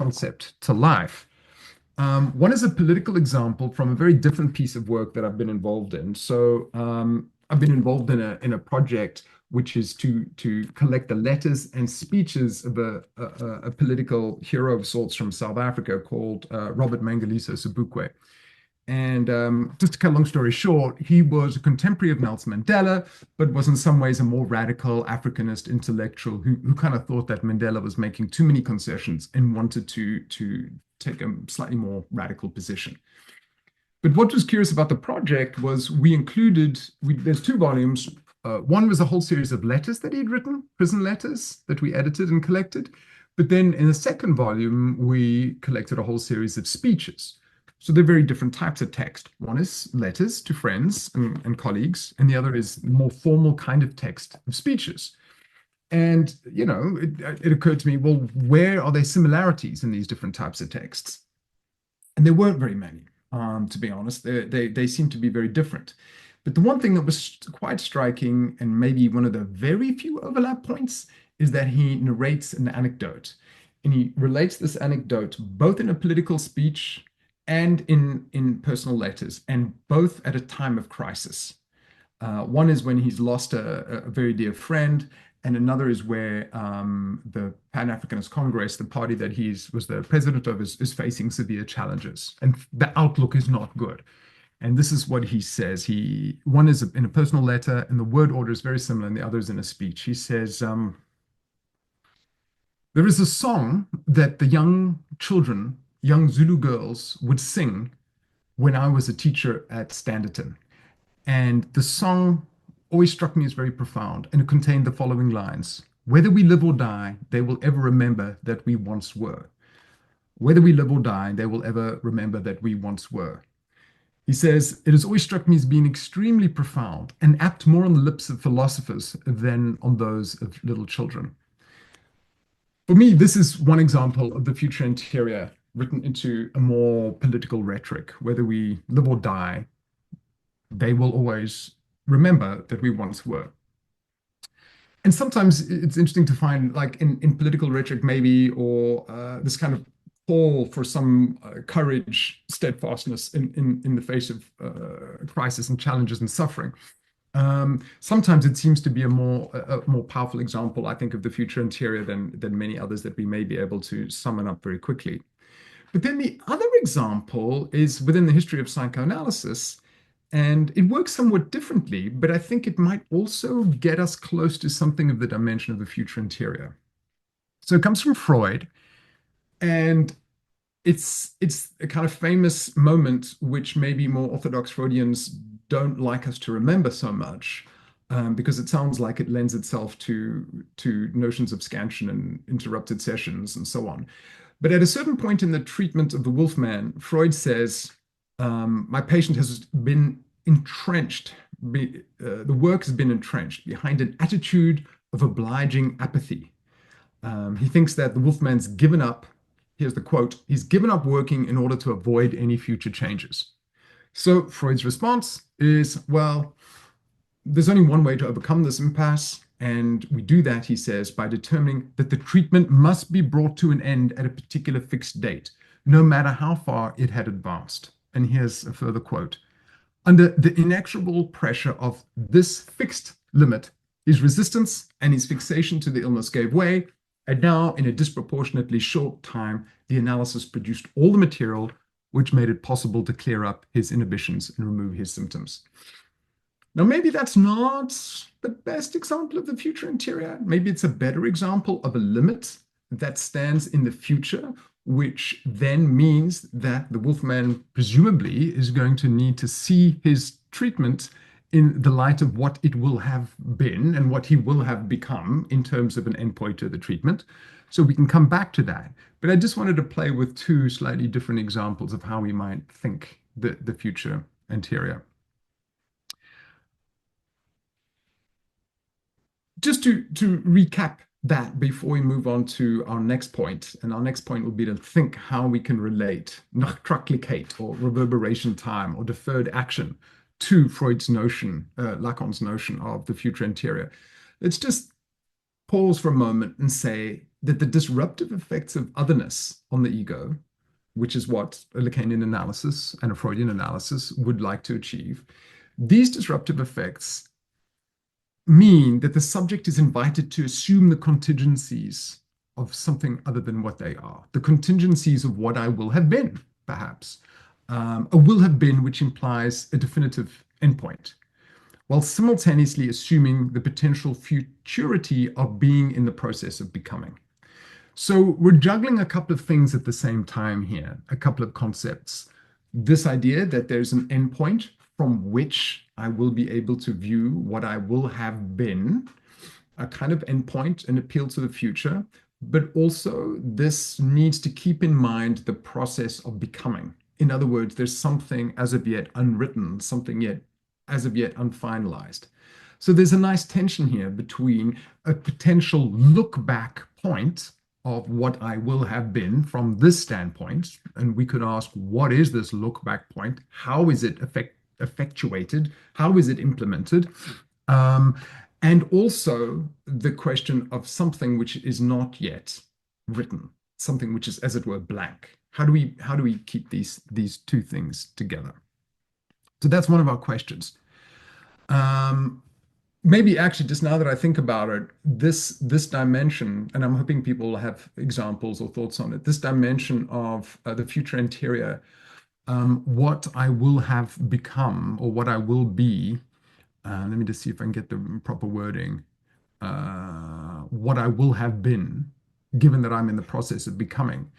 B: concept to life. One is a political example from a very different piece of work that I've been involved in. So I've been involved in a project which is to collect the letters and speeches of a political hero of sorts from South Africa called Robert Mangaliso Sobukwe. And just to cut a long story short, he was a contemporary of Nelson Mandela, but was in some ways a more radical Africanist intellectual who kind of thought that Mandela was making too many concessions and wanted to take a slightly more radical position. But what was curious about the project was there's two volumes. One was a whole series of letters that he had written, prison letters that we edited and collected. But then in the second volume, we collected a whole series of speeches. So they're very different types of text. One is letters to friends and colleagues, and the other is more formal kind of text of speeches. And, it occurred to me, well, where are there similarities in these different types of texts? And there weren't very many, to be honest. They seem to be very different. But the one thing that was quite striking, and maybe one of the very few overlap points, is that he narrates an anecdote. And he relates this anecdote both in a political speech and in personal letters, and both at a time of crisis. One is when he's lost a very dear friend, and another is where the Pan-Africanist Congress, the party that he was the president of, is facing severe challenges, and the outlook is not good. And this is what he says. One is in a personal letter, and the word order is very similar, and the other is in a speech. He says, there is a song that the young children, young Zulu girls, would sing when I was a teacher at Standerton. And the song always struck me as very profound, and it contained the following lines: whether we live or die, they will ever remember that we once were. Whether we live or die, they will ever remember that we once were. He says, it has always struck me as being extremely profound and apt more on the lips of philosophers than on those of little children. For me, this is one example of the future interior written into a more political rhetoric. Whether we live or die, they will always remember that we once were. And sometimes it's interesting to find, like in political rhetoric maybe, or this kind of call for some courage, steadfastness in the face of crisis and challenges and suffering. Sometimes it seems to be a more powerful example, I think, of the future interior than many others that we may be able to summon up very quickly. But then the other example is within the history of psychoanalysis, and it works somewhat differently, but I think it might also get us close to something of the dimension of the future interior. So it comes from Freud, and it's a kind of famous moment which maybe more orthodox Freudians don't like us to remember so much, because it sounds like it lends itself to notions of scansion and interrupted sessions and so on. But at a certain point in the treatment of the Wolfman, Freud says, my patient has been entrenched, the work has been entrenched behind an attitude of obliging apathy. He thinks that the Wolfman's given up, here's the quote, he's given up working in order to avoid any future changes. So Freud's response is, well, there's only one way to overcome this impasse. And we do that, he says, by determining that the treatment must be brought to an end at a particular fixed date, no matter how far it had advanced. And here's a further quote. Under the inexorable pressure of this fixed limit, his resistance and his fixation to the illness gave way. And now, in a disproportionately short time, the analysis produced all the material which made it possible to clear up his inhibitions and remove his symptoms. Now, maybe that's not the best example of the future interior. Maybe it's a better example of a limit that stands in the future, which then means that the Wolfman presumably is going to need to see his treatment in the light of what it will have been and what he will have become in terms of an endpoint to the treatment. So we can come back to that. But I just wanted to play with two slightly different examples of how we might think the future anterior. Just to recap that before we move on to our next point, and our next point will be to think how we can relate Nachträglichkeit or reverberation time or deferred action to Freud's notion, Lacan's notion of the future anterior. Let's just pause for a moment and say that the disruptive effects of otherness on the ego, which is what a Lacanian analysis and a Freudian analysis would like to achieve, these disruptive effects mean that the subject is invited to assume the contingencies of something other than what they are, the contingencies of what I will have been, perhaps. A will have been, which implies a definitive endpoint, while simultaneously assuming the potential futurity of being in the process of becoming. So we're juggling a couple of things at the same time here, a couple of concepts. This idea that there's an endpoint from which I will be able to view what I will have been, a kind of endpoint, an appeal to the future, but also this needs to keep in mind the process of becoming. In other words, there's something as of yet unwritten, something yet as of yet unfinalized. So there's a nice tension here between a potential look back point of what I will have been from this standpoint. And we could ask, what is this look back point? How is it effectuated? How is it implemented? And also the question of something which is not yet written, something which is, as it were, blank. How do we keep these two things together? So that's one of our questions. Maybe actually, just now that I think about it, this dimension, and I'm hoping people will have examples or thoughts on it, this dimension of the future anterior, what I will have become or what I will be. Let me just see if I can get the proper wording. What I will have been, given that I'm in the process of becoming.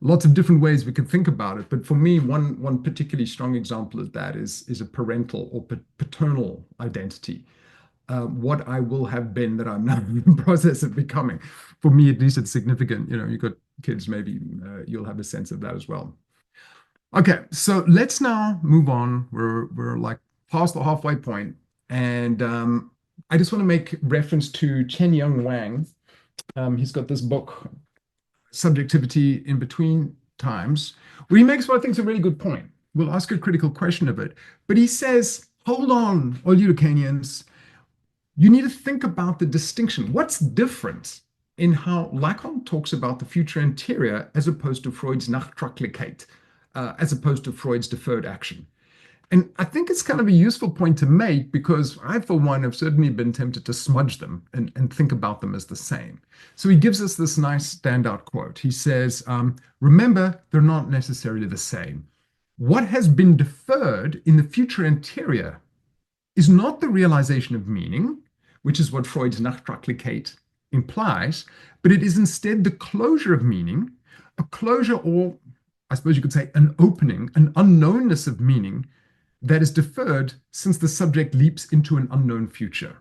B: Lots of different ways we could think about it, but for me, one particularly strong example of that is a parental or paternal identity. What I will have been that I'm now in the process of becoming. For me, at least, it's significant. You know, you've got kids, maybe you'll have a sense of that as well. Okay, so let's now move on. We're like past the halfway point, and I just want to make reference to Chen Young Wang. He's got this book, Subjectivity in Between Times, where he makes what I think is a really good point. We'll ask a critical question of it, but he says, hold on, all you Lacanians, you need to think about the distinction. What's different in how Lacan talks about the future anterior as opposed to Freud's Nachträglichkeit, as opposed to Freud's deferred action? And I think it's kind of a useful point to make because I, for one, have certainly been tempted to smudge them and think about them as the same. So he gives us this nice standout quote. He says, remember, they're not necessarily the same. What has been deferred in the future anterior is not the realization of meaning, which is what Freud's Nachträglichkeit implies, but it is instead the closure of meaning, a closure, or I suppose you could say an opening, an unknownness of meaning that is deferred since the subject leaps into an unknown future.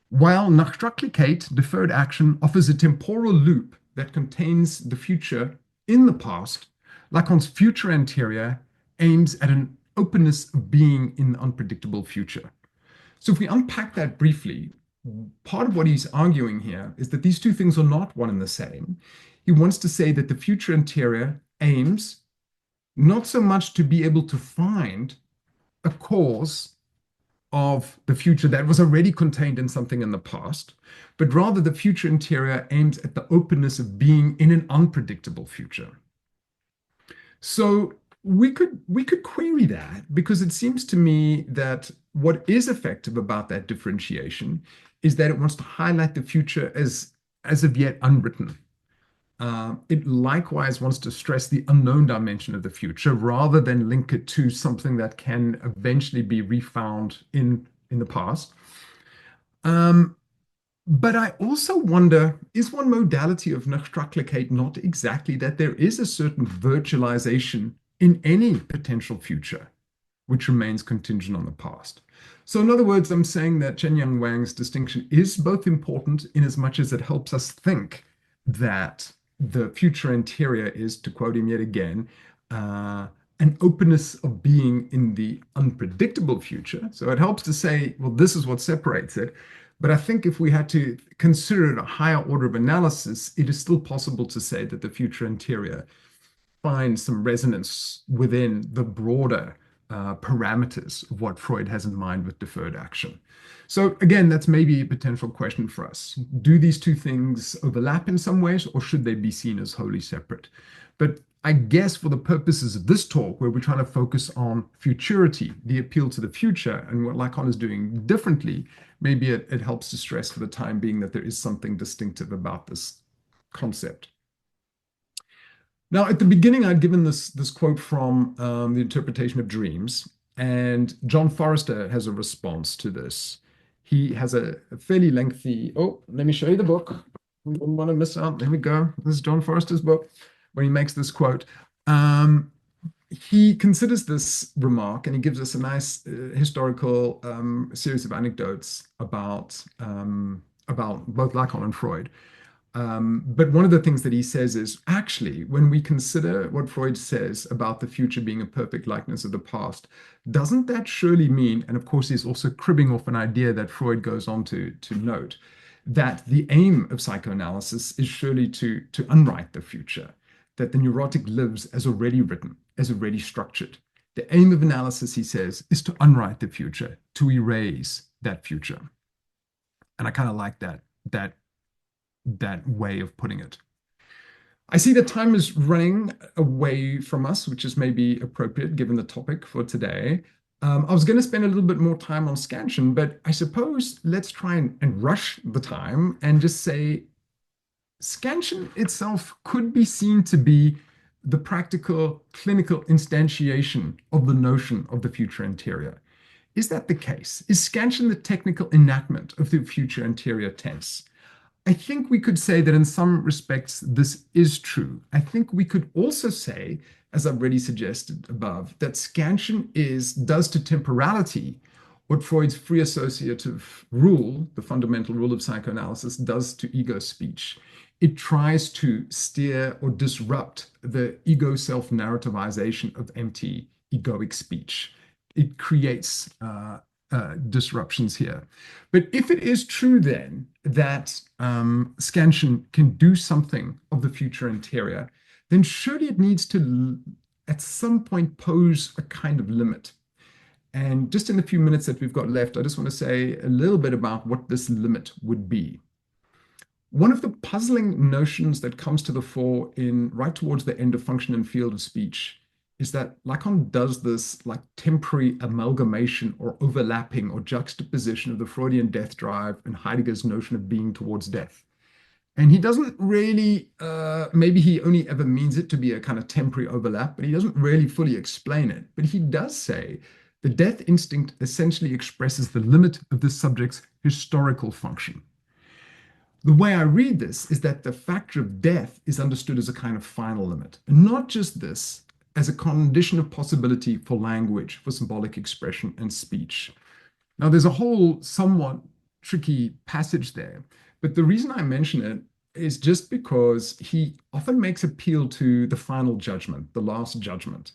B: While Nachträglichkeit, deferred action, offers a temporal loop that contains the future in the past, Lacan's future anterior aims at an openness of being in the unpredictable future. So if we unpack that briefly, part of what he's arguing here is that these two things are not one and the same. He wants to say that the future anterior aims not so much to be able to find a cause of the future that was already contained in something in the past, but rather the future anterior aims at the openness of being in an unpredictable future. So we could query that because it seems to me that what is effective about that differentiation is that it wants to highlight the future as of yet unwritten. It likewise wants to stress the unknown dimension of the future rather than link it to something that can eventually be refound in in the past. Um, but I also wonder, is one modality of Nachträglichkeit not exactly that there is a certain virtualization in any potential future, which remains contingent on the past? So in other words, I'm saying that Chen-Yang Wang's distinction is both important in as much as it helps us think that the future anterior is, to quote him yet again, an openness of being in the unpredictable future. So it helps to say, well, this is what separates it. But I think if we had to consider it a higher order of analysis, it is still possible to say that the future anterior finds some resonance within the broader parameters of what Freud has in mind with deferred action. So again, that's maybe a potential question for us. Do these two things overlap in some ways, or should they be seen as wholly separate? But I guess for the purposes of this talk, where we're trying to focus on futurity, the appeal to the future, and what Lacan is doing differently, maybe it helps to stress for the time being that there is something distinctive about this concept. Now, at the beginning, I'd given this quote from The Interpretation of Dreams, and John Forrester has a response to this. He has a fairly lengthy, oh, let me show you the book. We don't want to miss out. There we go. This is John Forrester's book, where he makes this quote. He considers this remark, and he gives us a nice historical series of anecdotes about both Lacan and Freud. But one of the things that he says is, actually, when we consider what Freud says about the future being a perfect likeness of the past, doesn't that surely mean, and of course he's also cribbing off an idea that Freud goes on to note, that the aim of psychoanalysis is surely to unwrite the future, that the neurotic lives as already written, as already structured. The aim of analysis, he says, is to unwrite the future, to erase that future. And I kind of like that way of putting it. I see that time is running away from us, which is maybe appropriate given the topic for today. I was going to spend a little bit more time on scansion, but I suppose let's try and rush the time and just say scansion itself could be seen to be the practical clinical instantiation of the notion of the future anterior. Is that the case? Is scansion the technical enactment of the future anterior tense? I think we could say that in some respects this is true. I think we could also say, as I've already suggested above, that scansion does to temporality what Freud's free associative rule, the fundamental rule of psychoanalysis, does to ego speech. It tries to steer or disrupt the ego self-narrativization of empty egoic speech. It creates disruptions here. But if it is true then that scansion can do something of the future anterior, then surely it needs to, at some point, pose a kind of limit. And just in the few minutes that we've got left, I just want to say a little bit about what this limit would be. One of the puzzling notions that comes to the fore right towards the end of Function and Field of Speech is that Lacan does this like temporary amalgamation or overlapping or juxtaposition of the Freudian death drive and Heidegger's notion of being towards death. And he doesn't really, maybe he only ever means it to be a kind of temporary overlap, but he doesn't really fully explain it. But he does say the death instinct essentially expresses the limit of the subject's historical function. The way I read this is that the factor of death is understood as a kind of final limit. And not just this, as a condition of possibility for language, for symbolic expression and speech. Now, there's a whole somewhat tricky passage there, but the reason I mention it is just because he often makes appeal to the final judgment, the last judgment.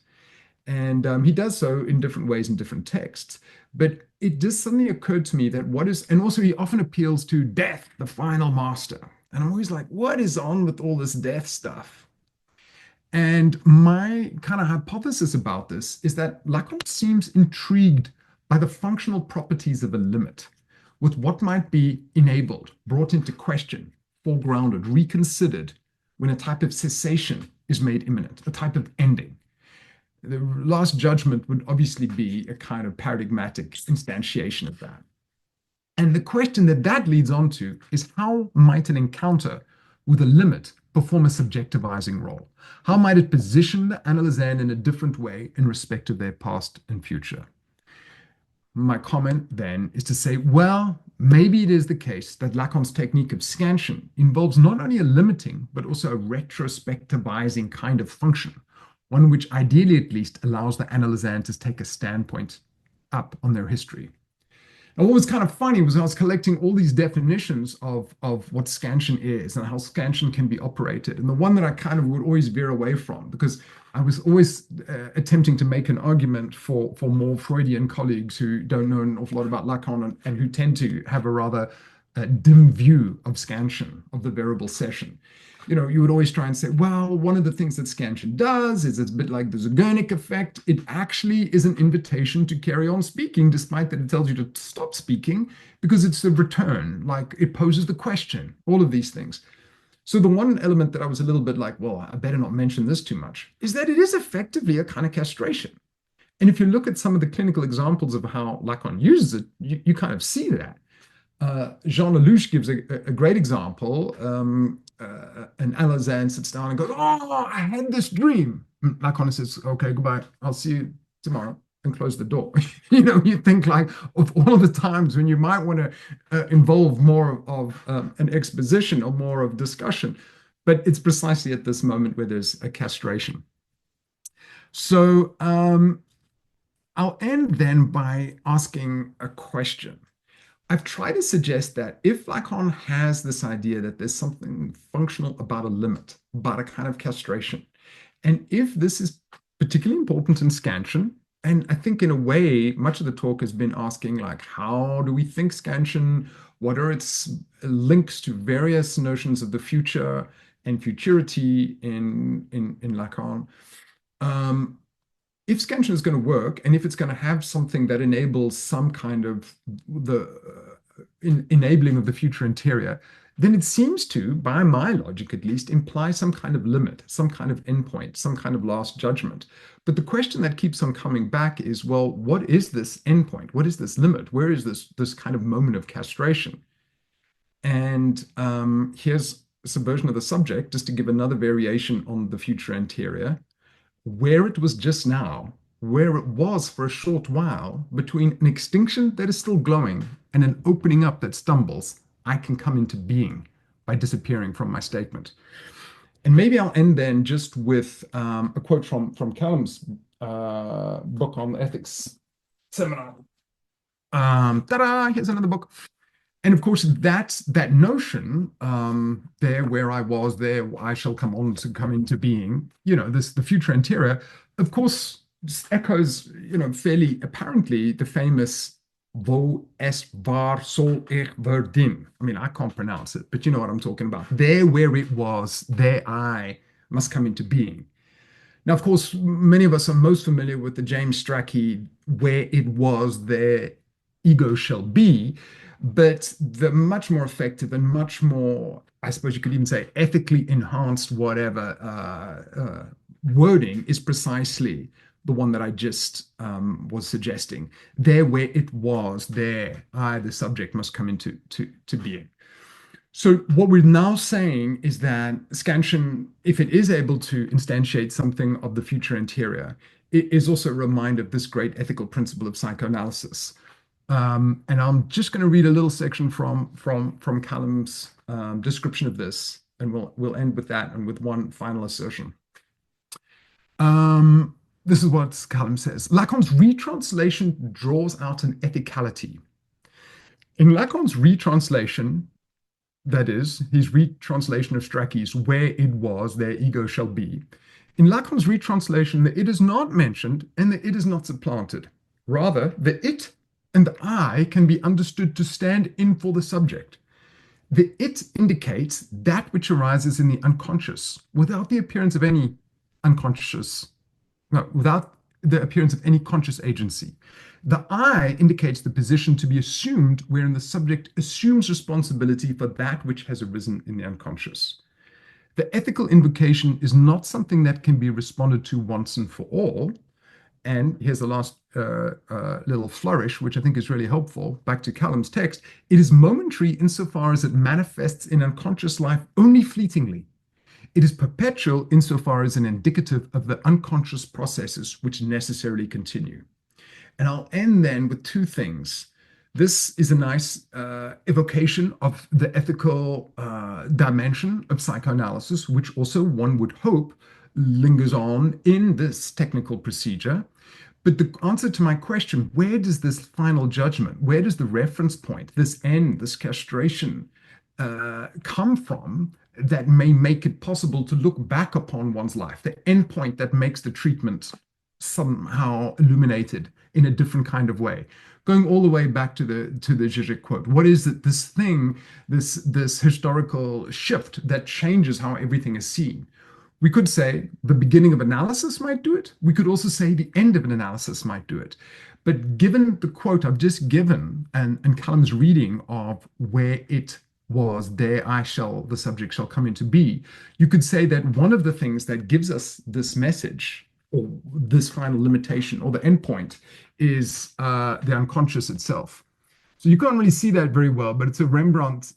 B: And he does so in different ways in different texts. But it just suddenly occurred to me that and also he often appeals to death, the final master. And I'm always like, what is on with all this death stuff? And my kind of hypothesis about this is that Lacan seems intrigued by the functional properties of a limit, with what might be enabled, brought into question, foregrounded, reconsidered, when a type of cessation is made imminent, a type of ending. The last judgment would obviously be a kind of paradigmatic instantiation of that. And the question that leads on to is, how might an encounter with a limit perform a subjectivizing role? How might it position the analysand in a different way in respect of their past and future? my comment then is to say, well, maybe it is the case that Lacan's technique of scansion involves not only a limiting, but also a retrospectivizing kind of function, one which ideally at least allows the analysand to take a standpoint up on their history. And what was kind of funny was I was collecting all these definitions of what scansion is and how scansion can be operated. And the one that I kind of would always veer away from, because I was always attempting to make an argument for more Freudian colleagues who don't know an awful lot about Lacan and who tend to have a rather dim view of scansion, of the variable session. You would always try and say, well, one of the things that scansion does is it's a bit like the Zeigarnik effect. It actually is an invitation to carry on speaking, despite that it tells you to stop speaking, because it's a return, like it poses the question, all of these things. So the one element that I was a little bit like, well, I better not mention this too much, is that it is effectively a kind of castration. And if you look at some of the clinical examples of how Lacan uses it, you kind of see that. Jean Lelouch gives a great example. An analysand sits down and goes, oh, I had this dream. Lacan says, okay, goodbye. I'll see you tomorrow, and close the door. You think like of all of the times when you might want to involve more of an exposition or more of discussion, but it's precisely at this moment where there's a castration. So I'll end then by asking a question. I've tried to suggest that if Lacan has this idea that there's something functional about a limit, about a kind of castration, and if this is particularly important in scansion, and I think in a way, much of the talk has been asking like, how do we think scansion? What are its links to various notions of the future and futurity in Lacan? If scansion is going to work, and if it's going to have something that enables some kind of the enabling of the future interior, then it seems to, by my logic at least, imply some kind of limit, some kind of endpoint, some kind of last judgment. But the question that keeps on coming back is, well, what is this endpoint? What is this limit? Where is this kind of moment of castration? And here's a subversion of the subject, just to give another variation on the future interior. Where it was just now, where it was for a short while, between an extinction that is still glowing and an opening up that stumbles, I can come into being by disappearing from my statement. And maybe I'll end then just with a quote from Calum's book on ethics seminar. Ta-da! Here's another book. And of course, that notion, there where I was, there I shall come on to come into being, the future interior, of course, echoes, fairly apparently the famous Wo es war soll ich werden. I mean, I can't pronounce it, but you know what I'm talking about. There where it was, there I must come into being. Now, of course, many of us are most familiar with the James Strachey, where it was, there ego shall be. But the much more effective and much more, I suppose you could even say, ethically enhanced whatever wording is precisely the one that I just was suggesting. There where it was, there I, the subject, must come into being. So what we're now saying is that scansion, if it is able to instantiate something of the future interior, it is also a reminder of this great ethical principle of psychoanalysis. And I'm just going to read a little section from Calum's description of this, and we'll end with that and with one final assertion. This is what Calum says. Lacan's retranslation draws out an ethicality. In Lacan's retranslation, that is, his retranslation of Strachey's where it was, their ego shall be, in Lacan's retranslation, the it is not mentioned and the it is not supplanted. Rather, the it and the I can be understood to stand in for the subject. The it indicates that which arises in the unconscious without the appearance of any without the appearance of any conscious agency. The I indicates the position to be assumed wherein the subject assumes responsibility for that which has arisen in the unconscious. The ethical invocation is not something that can be responded to once and for all. And here's the last little flourish, which I think is really helpful. Back to Calum's text, it is momentary insofar as it manifests in unconscious life only fleetingly. It is perpetual insofar as an indicative of the unconscious processes which necessarily continue. And I'll end then with two things. This is a nice evocation of the ethical dimension of psychoanalysis, which also one would hope lingers on in this technical procedure. But the answer to my question, where does this final judgment, where does the reference point, this end, this castration, come from that may make it possible to look back upon one's life, the end point that makes the treatment somehow illuminated in a different kind of way? Going all the way back to the Zizek quote, what is it, this thing, this historical shift that changes how everything is seen? We could say the beginning of analysis might do it. We could also say the end of an analysis might do it. But given the quote I've just given and Calum's reading of where it was, there I shall, the subject shall come into be, you could say that one of the things that gives us this message or this final limitation or the endpoint is the unconscious itself. So you can't really see that very well, but it's a Rembrandt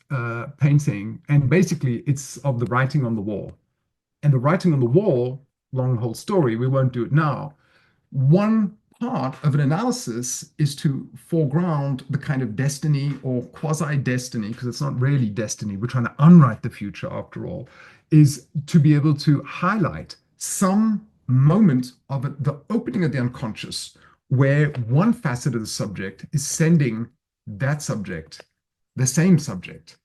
B: painting, and basically it's of the writing on the wall. And the writing on the wall, long whole story, we won't do it now. One part of an analysis is to foreground the kind of destiny or quasi-destiny, because it's not really destiny, we're trying to unwrite the future after all, is to be able to highlight some moment of it, the opening of the unconscious, where one facet of the subject is sending that subject, the same subject,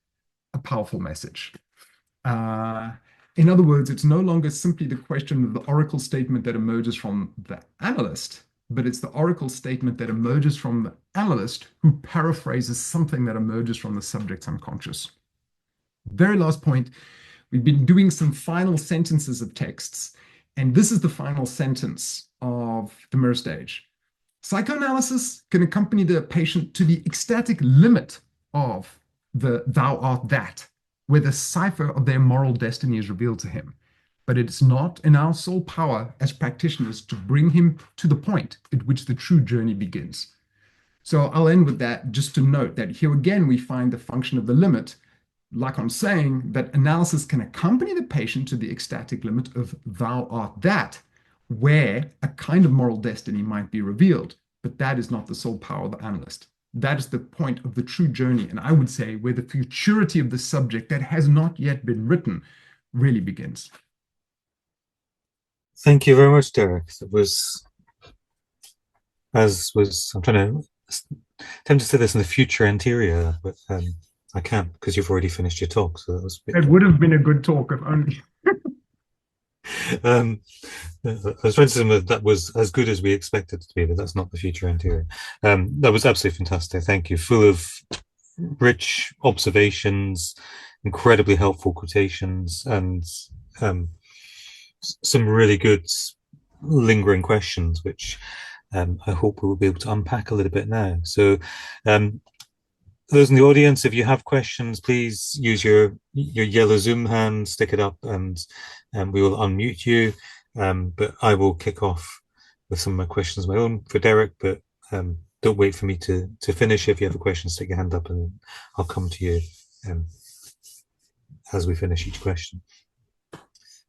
B: a powerful message. In other words, it's no longer simply the question of the oracle statement that emerges from the analyst, but it's the oracle statement that emerges from the analyst who paraphrases something that emerges from the subject's unconscious. Very last point, we've been doing some final sentences of texts, and this is the final sentence of the mirror stage. Psychoanalysis can accompany the patient to the ecstatic limit of the thou art that, where the cipher of their moral destiny is revealed to him. But it's not in our sole power as practitioners to bring him to the point at which the true journey begins. So I'll end with that, just to note that here again we find the function of the limit, Lacan saying that analysis can accompany the patient to the ecstatic limit of thou art that, where a kind of moral destiny might be revealed, but that is not the sole power of the analyst. That is the point of the true journey, and I would say where the futurity of the subject that has not yet been written really begins.
A: Thank you very much, Derek. It was, I'm trying to attempt to say this in the future anterior, but I can't because you've already finished your talk. So that was a bit...
B: It would have been a good talk if only.
A: I was trying to say that was as good as we expected it to be, but that's not the future anterior. That was absolutely fantastic. Thank you. Full of rich observations, incredibly helpful quotations, and some really good lingering questions, which I hope we will be able to unpack a little bit now. So those in the audience, if you have questions, please use your yellow Zoom hand, stick it up, and we will unmute you. But I will kick off with some of my questions of my own for Derek, but don't wait for me to finish. If you have a question, stick your hand up and I'll come to you as we finish each question.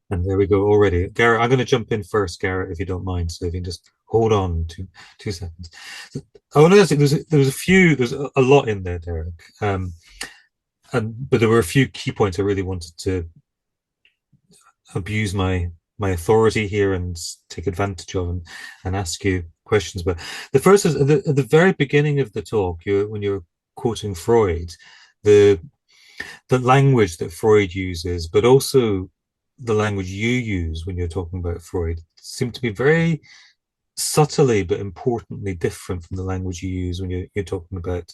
A: And there we go already. Garrett, I'm going to jump in first, Garrett, if you don't mind. So if you can just hold on to 2 seconds. I want to ask you, there's a lot in there, Derek. But there were a few key points I really wanted to abuse my authority here and take advantage of and ask you questions. But the first is at the very beginning of the talk, when you're quoting Freud, the language that Freud uses, but also the language you use when you're talking about Freud seem to be very subtly but importantly different from the language you use when you're talking about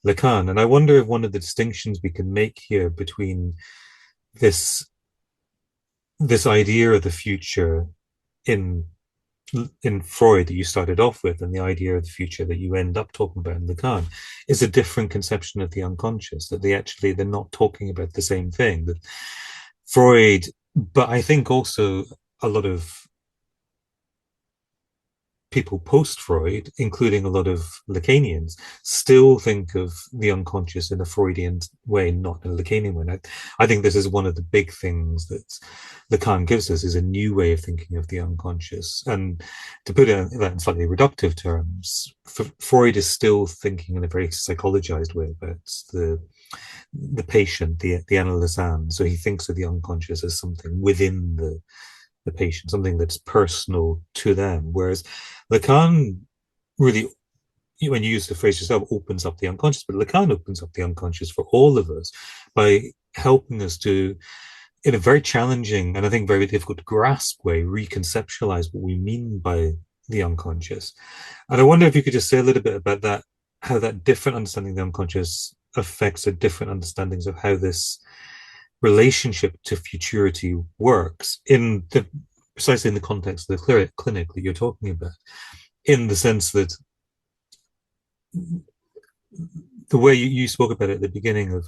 A: Lacan. And I wonder if one of the distinctions we can make here between this idea of the future in Freud that you started off with and the idea of the future that you end up talking about in Lacan is a different conception of the unconscious, that they're not talking about the same thing. That Freud, but I think also a lot of people post Freud, including a lot of Lacanians, still think of the unconscious in a Freudian way, not in a Lacanian way. I think this is one of the big things that Lacan gives us, is a new way of thinking of the unconscious. And to put it in slightly reductive terms, Freud is still thinking in a very psychologized way about the patient, the analysand. So he thinks of the unconscious as something within the patient, something that's personal to them. Whereas Lacan really, when you use the phrase yourself, opens up the unconscious, but Lacan opens up the unconscious for all of us by helping us to, in a very challenging and I think very difficult to grasp way, reconceptualize what we mean by the unconscious. And I wonder if you could just say a little bit about that, how that different understanding of the unconscious affects the different understandings of how this relationship to futurity works in the precisely in the context of the clinic that you're talking about, in the sense that the way you spoke about it at the beginning of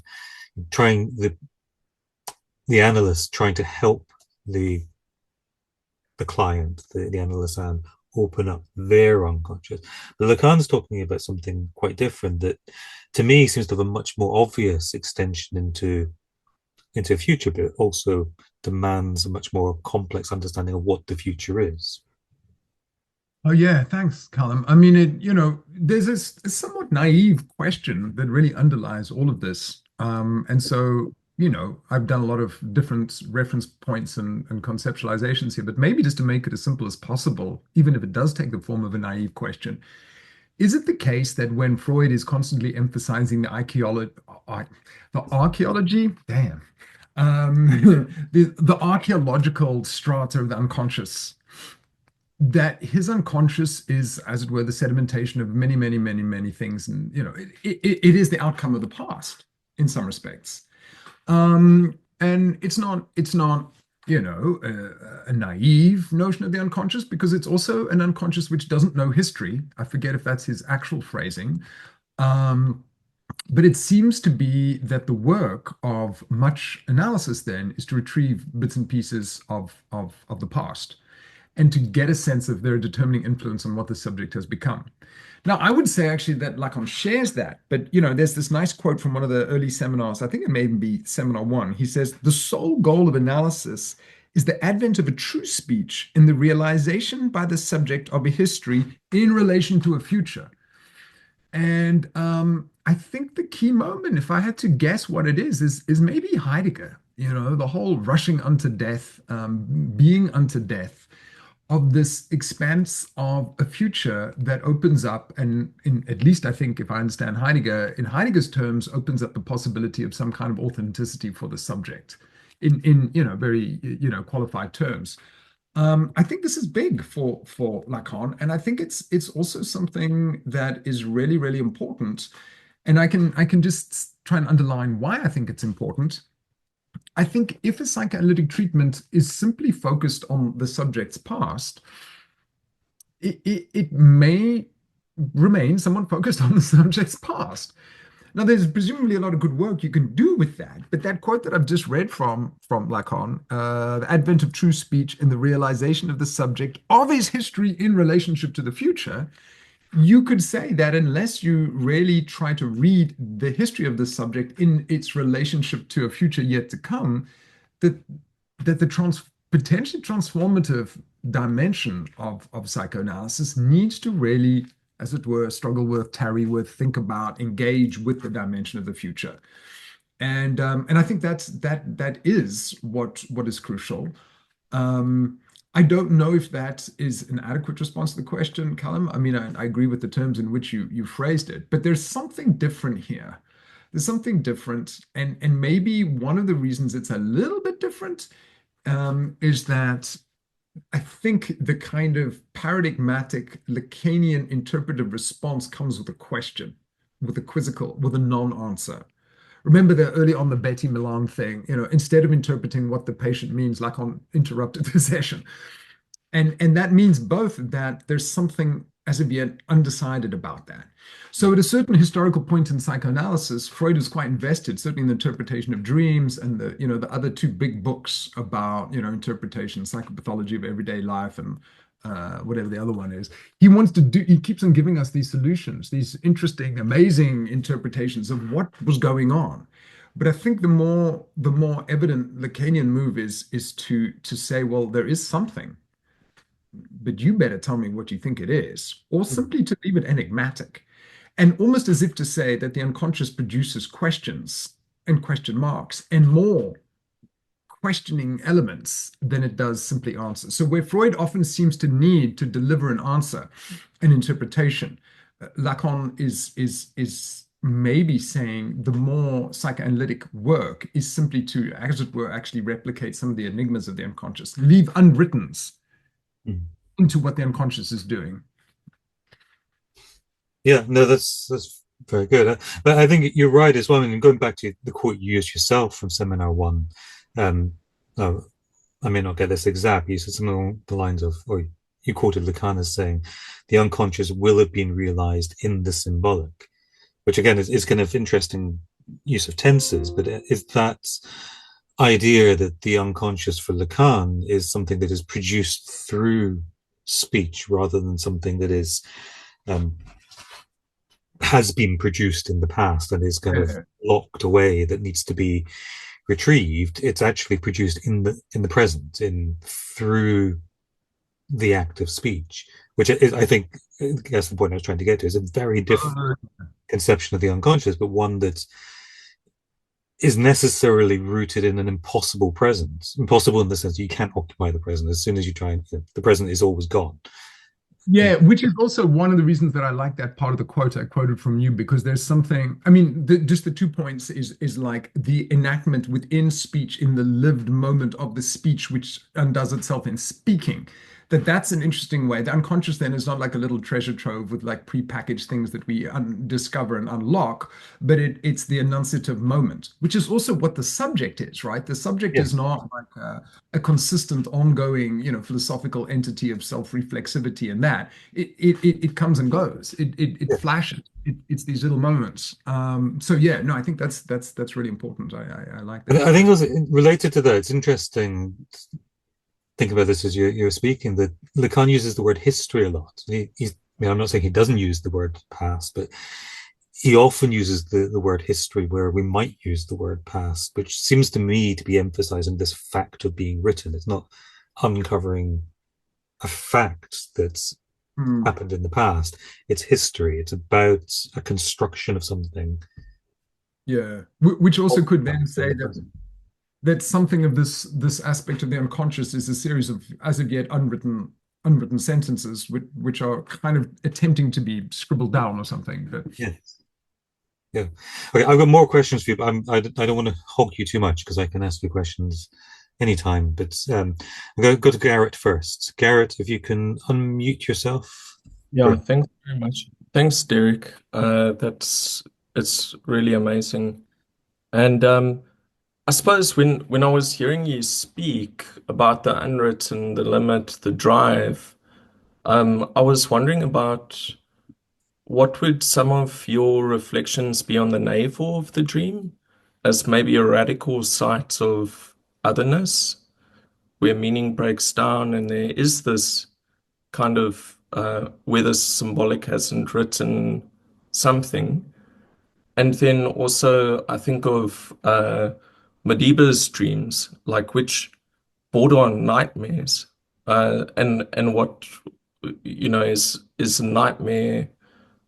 A: trying the analyst trying to help the client, the analyst, and open up their unconscious. But Lacan's talking about something quite different that to me seems to have a much more obvious extension into a future, but also demands a much more complex understanding of what the future is.
B: Oh yeah, thanks, Calum. I mean, there's a somewhat naive question that really underlies all of this. And so, I've done a lot of different reference points and conceptualizations here, but maybe just to make it as simple as possible, even if it does take the form of a naive question, is it the case that when Freud is constantly emphasizing the archaeology, damn, the archaeological strata of the unconscious, that his unconscious is, as it were, the sedimentation of many, many, many, many things, and it is the outcome of the past in some respects, and it's not a naive notion of the unconscious, because it's also an unconscious which doesn't know history. I forget if that's his actual phrasing. But it seems to be that the work of much analysis then is to retrieve bits and pieces of the past and to get a sense of their determining influence on what the subject has become. Now, I would say actually that Lacan shares that, but there's this nice quote from one of the early seminars. I think it may even be seminar one. He says, "The sole goal of analysis is the advent of a true speech in the realization by the subject of a history in relation to a future." And I think the key moment, if I had to guess what it is maybe Heidegger. The whole rushing unto death, being unto death, of this expanse of a future that opens up, and at least I think, if I understand Heidegger, in Heidegger's terms, opens up the possibility of some kind of authenticity for the subject in very qualified terms. I think this is big for Lacan, and I think it's also something that is really, really important. And I can just try and underline why I think it's important. I think if a psychoanalytic treatment is simply focused on the subject's past, it may remain somewhat focused on the subject's past. Now, there's presumably a lot of good work you can do with that, but that quote that I've just read from Lacan, the advent of true speech in the realization of the subject of his history in relationship to the future, you could say that unless you really try to read the history of the subject in its relationship to a future yet to come, that the potentially transformative dimension of psychoanalysis needs to really, as it were, struggle with, tarry with, think about, engage with the dimension of the future. And I think that is what is crucial. I don't know if that is an adequate response to the question, Callum. I mean, I agree with the terms in which you phrased it, but there's something different here. There's something different, and maybe one of the reasons it's a little bit different is that I think the kind of paradigmatic Lacanian interpretive response comes with a question, with a quizzical, with a non-answer. Remember the early on the Betty Milan thing, instead of interpreting what the patient means, Lacan interrupted the session. And that means both that there's something as of yet undecided about that. So at a certain historical point in psychoanalysis, Freud was quite invested, certainly in the interpretation of dreams and the other two big books about, interpretation, psychopathology of everyday life and whatever the other one is. He wants to do, he keeps on giving us these solutions, these interesting, amazing interpretations of what was going on. But I think the more evident Lacanian move is to say, well, there is something, but you better tell me what you think it is, or simply to leave it enigmatic. And almost as if to say that the unconscious produces questions and question marks and more questioning elements than it does simply answers. So where Freud often seems to need to deliver an answer, an interpretation, Lacan is maybe saying the more psychoanalytic work is simply to, as it were, actually replicate some of the enigmas of the unconscious, leave unwrittens into what the unconscious is doing.
A: Yeah, no, that's very good. But I think you're right as well. I mean, going back to the quote you used yourself from Seminar One, um, no, I may not get this exact. You said something along the lines of, or you quoted Lacan as saying, the unconscious will have been realized in the symbolic, which again is kind of interesting use of tenses. But is that idea that the unconscious for Lacan is something that is produced through speech rather than something that is um, has been produced in the past and is kind of locked away that needs to be retrieved. It's actually produced in the present, in through the act of speech, which is, I think, that's the point I was trying to get to. Is a very different conception of the unconscious, but one that is necessarily rooted in an impossible present. Impossible in the sense that you can't occupy the present. As soon as you try and, the present is always gone.
B: Yeah, which is also one of the reasons that I like that part of the quote I quoted from you, because there's something, I mean, just the 2 points is like the enactment within speech in the lived moment of the speech, which undoes itself in speaking. That's an interesting way. The unconscious then is not like a little treasure trove with like prepackaged things that we discover and unlock, but it's the enunciative moment, which is also what the subject is, right? The subject is not like a consistent, ongoing, philosophical entity of self-reflexivity and that. It comes and goes. It flashes. It's these little moments. So yeah, no, I think that's really important. I like that.
A: I think also related to that, it's interesting. Think about this as you're speaking, that Lacan uses the word history a lot. I mean, I'm not saying he doesn't use the word past, but he often uses the word history where we might use the word past, which seems to me to be emphasizing this fact of being written. It's not uncovering a fact that's happened in the past. It's history. It's about a construction of something.
B: Yeah, which also could then say that something of this aspect of the unconscious is a series of as of yet unwritten sentences which are kind of attempting to be scribbled down or something. But
A: yes. Yeah. Okay, I've got more questions for you, but I don't want to hog you too much because I can ask you questions anytime. But I'm going to go to Garrett first. Garrett, if you can unmute yourself.
C: Yeah, thanks very much. Thanks, Derek. It's really amazing. And I suppose when I was hearing you speak about the unwritten, the limit, the drive, I was wondering about what would some of your reflections be on the navel of the dream as maybe a radical site of otherness where meaning breaks down and there is this kind of where the symbolic hasn't written something. And then also I think of Madiba's dreams, like which border on nightmares, and what is a nightmare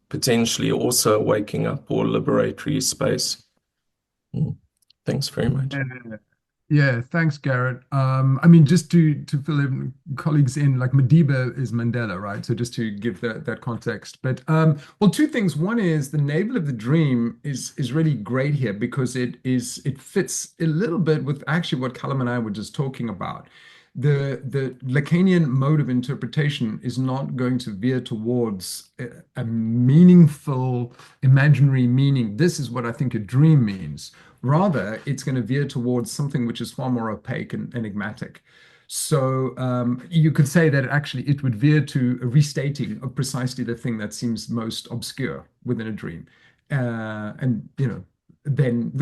C: potentially also waking up or liberatory space. Thanks very much.
B: yeah, thanks, Garrett. I mean, just to fill in colleagues in, like Madiba is Mandela, right? So just to give that context. But well, 2 things. One is the navel of the dream is really great here because it fits a little bit with actually what Calum and I were just talking about. The Lacanian mode of interpretation is not going to veer towards a meaningful imaginary meaning. This is what I think a dream means. Rather, it's going to veer towards something which is far more opaque and enigmatic. So you could say that actually it would veer to a restating of precisely the thing that seems most obscure within a dream. And then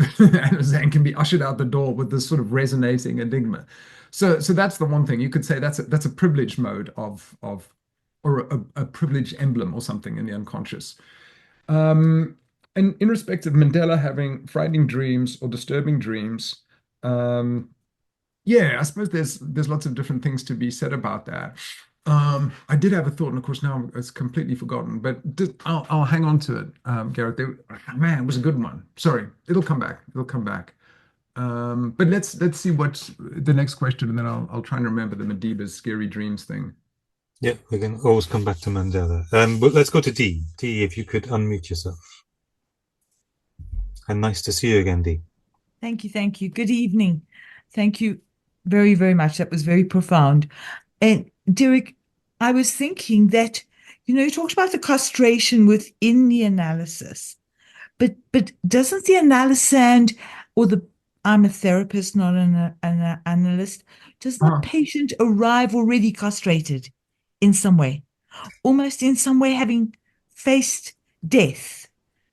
B: Zen can be ushered out the door with this sort of resonating enigma. So that's the one thing you could say that's a privilege mode of or a privilege emblem or something in the unconscious. And in respect of Mandela having frightening dreams or disturbing dreams, yeah, I suppose there's lots of different things to be said about that. I did have a thought, and of course now it's completely forgotten. But I'll hang on to it, Garrett. Man, it was a good one. Sorry, it'll come back. It'll come back. But let's see what the next question, and then I'll try and remember the Madiba's scary dreams thing.
A: Yeah, we can always come back to Mandela. But let's go to D. D, if you could unmute yourself. And nice to see you again, D.
D: Thank you, thank you. Good evening. Thank you very, very much. That was very profound. And Derek, I was thinking that, you talked about the castration within the analysis, but doesn't the analysand or I'm a therapist, not an analyst, does the patient arrive already castrated in some way, almost in some way having faced death?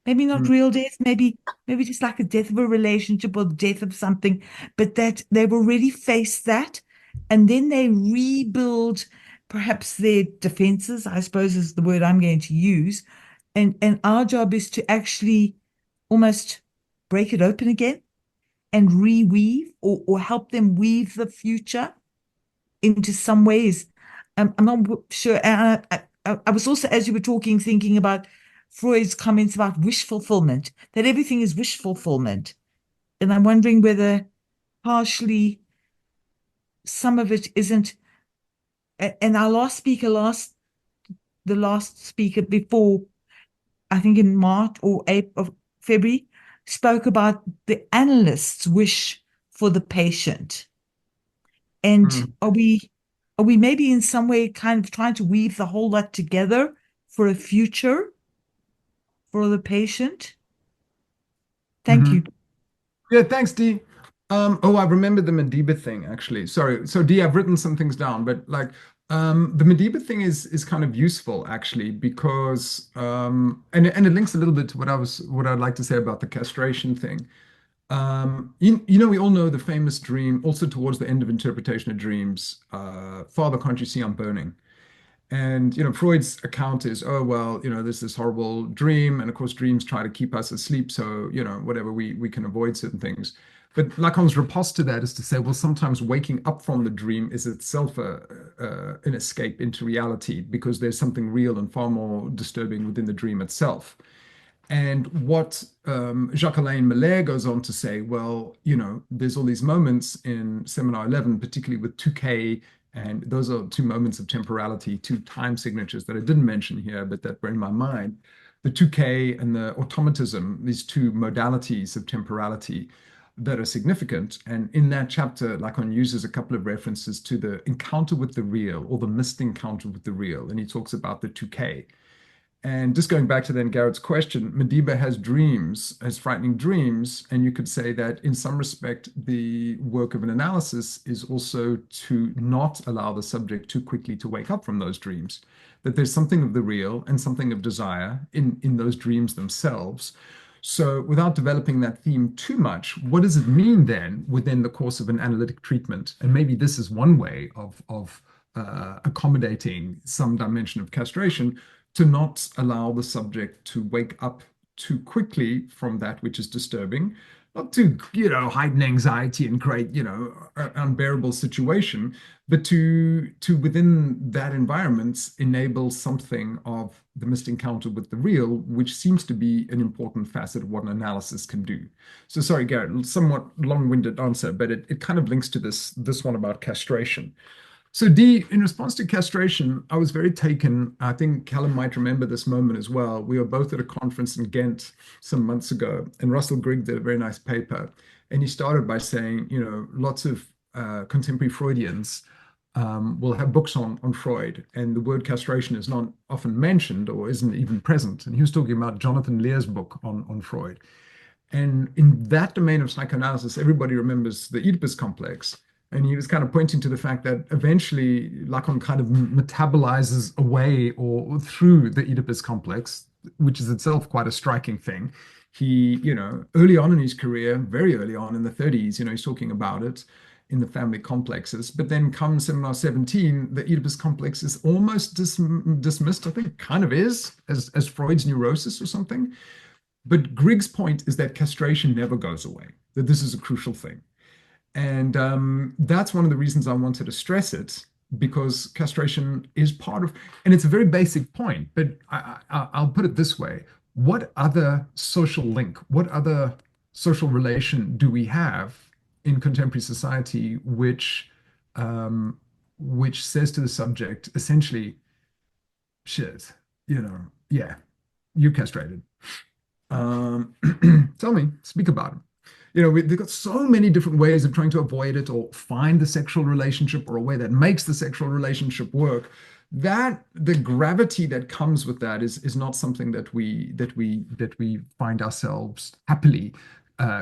D: Maybe not real death, maybe just like a death of a relationship or the death of something, but that they've already faced that, and then they rebuild perhaps their defenses, I suppose is the word I'm going to use. And our job is to actually almost break it open again and reweave or help them weave the future into some ways. I'm not sure. I was also, as you were talking, thinking about Freud's comments about wish fulfillment, that everything is wish fulfillment. And I'm wondering whether partially some of it isn't. And our last speaker, the last speaker before, I think in March or April, February, spoke about the analyst's wish for the patient. And are we maybe in some way kind of trying to weave the whole lot together for a future for the patient? Thank you.
B: Yeah, thanks, Dee. I remember the Madiba thing, actually. Sorry. So, Dee, I've written some things down, but like the Madiba thing is kind of useful, actually, because and it links a little bit to what I'd like to say about the castration thing. We all know the famous dream, also towards the end of interpretation of dreams, Father, can't you see I'm burning? And Freud's account is, oh well, there's this horrible dream, and of course dreams try to keep us asleep, so whatever we can avoid certain things. But Lacan's riposte to that is to say, well, sometimes waking up from the dream is itself an escape into reality, because there's something real and far more disturbing within the dream itself. And what Jacques-Alain Miller goes on to say, well, there's all these moments in Seminar 11, particularly with 2K, and those are two moments of temporality, two time signatures that I didn't mention here, but that were in my mind. The 2K and the automatism, these two modalities of temporality that are significant. And in that chapter, Lacan uses a couple of references to the encounter with the real, or the missed encounter with the real. And he talks about the 2K. And just going back to then Garrett's question, Madiba has frightening dreams. And you could say that in some respect, the work of an analysis is also to not allow the subject too quickly to wake up from those dreams, that there's something of the real and something of desire in those dreams themselves. So without developing that theme too much, what does it mean then within the course of an analytic treatment? And maybe this is one way of accommodating some dimension of castration, to not allow the subject to wake up too quickly from that which is disturbing, not to, heighten anxiety and create, an unbearable situation, but to within that environment enable something of the missed encounter with the real, which seems to be an important facet of what an analysis can do. So sorry, Garrett, somewhat long-winded answer, but it kind of links to this one about castration. So Dee, in response to castration, I was very taken. I think Calum might remember this moment as well. We were both at a conference in Ghent some months ago, and Russell Grigg did a very nice paper. And he started by saying, lots of contemporary Freudians will have books on Freud, and the word castration is not often mentioned or isn't even present. And he was talking about Jonathan Lear's book on Freud. And in that domain of psychoanalysis, everybody remembers the Oedipus complex. And he was kind of pointing to the fact that eventually Lacan kind of metabolizes away or through the Oedipus complex, which is itself quite a striking thing. He, early on in his career, very early on in the 30s, he's talking about it in the family complexes. But then comes seminar 17, the Oedipus complex is almost dismissed, I think kind of is, as Freud's neurosis or something. But Grigg's point is that castration never goes away, that this is a crucial thing. And that's one of the reasons I wanted to stress it, because castration is part of, and it's a very basic point, but I'll put it this way. What other social link, what other social relation do we have in contemporary society which says to the subject, essentially, shit, yeah, you castrated. Tell me, speak about it. They've got so many different ways of trying to avoid it or find the sexual relationship or a way that makes the sexual relationship work. That the gravity that comes with that is not something that we find ourselves happily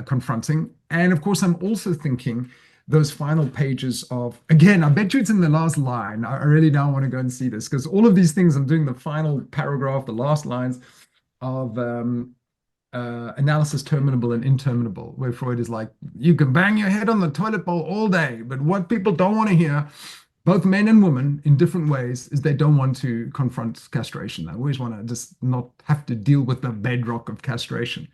B: confronting. And of course, I'm also thinking those final pages of, again, I bet you it's in the last line. I really now want to go and see this, because all of these things, I'm doing the final paragraph, the last lines of analysis terminable and interminable, where Freud is like, you can bang your head on the toilet bowl all day, but what people don't want to hear, both men and women in different ways, is they don't want to confront castration. They always want to just not have to deal with the bedrock of castration.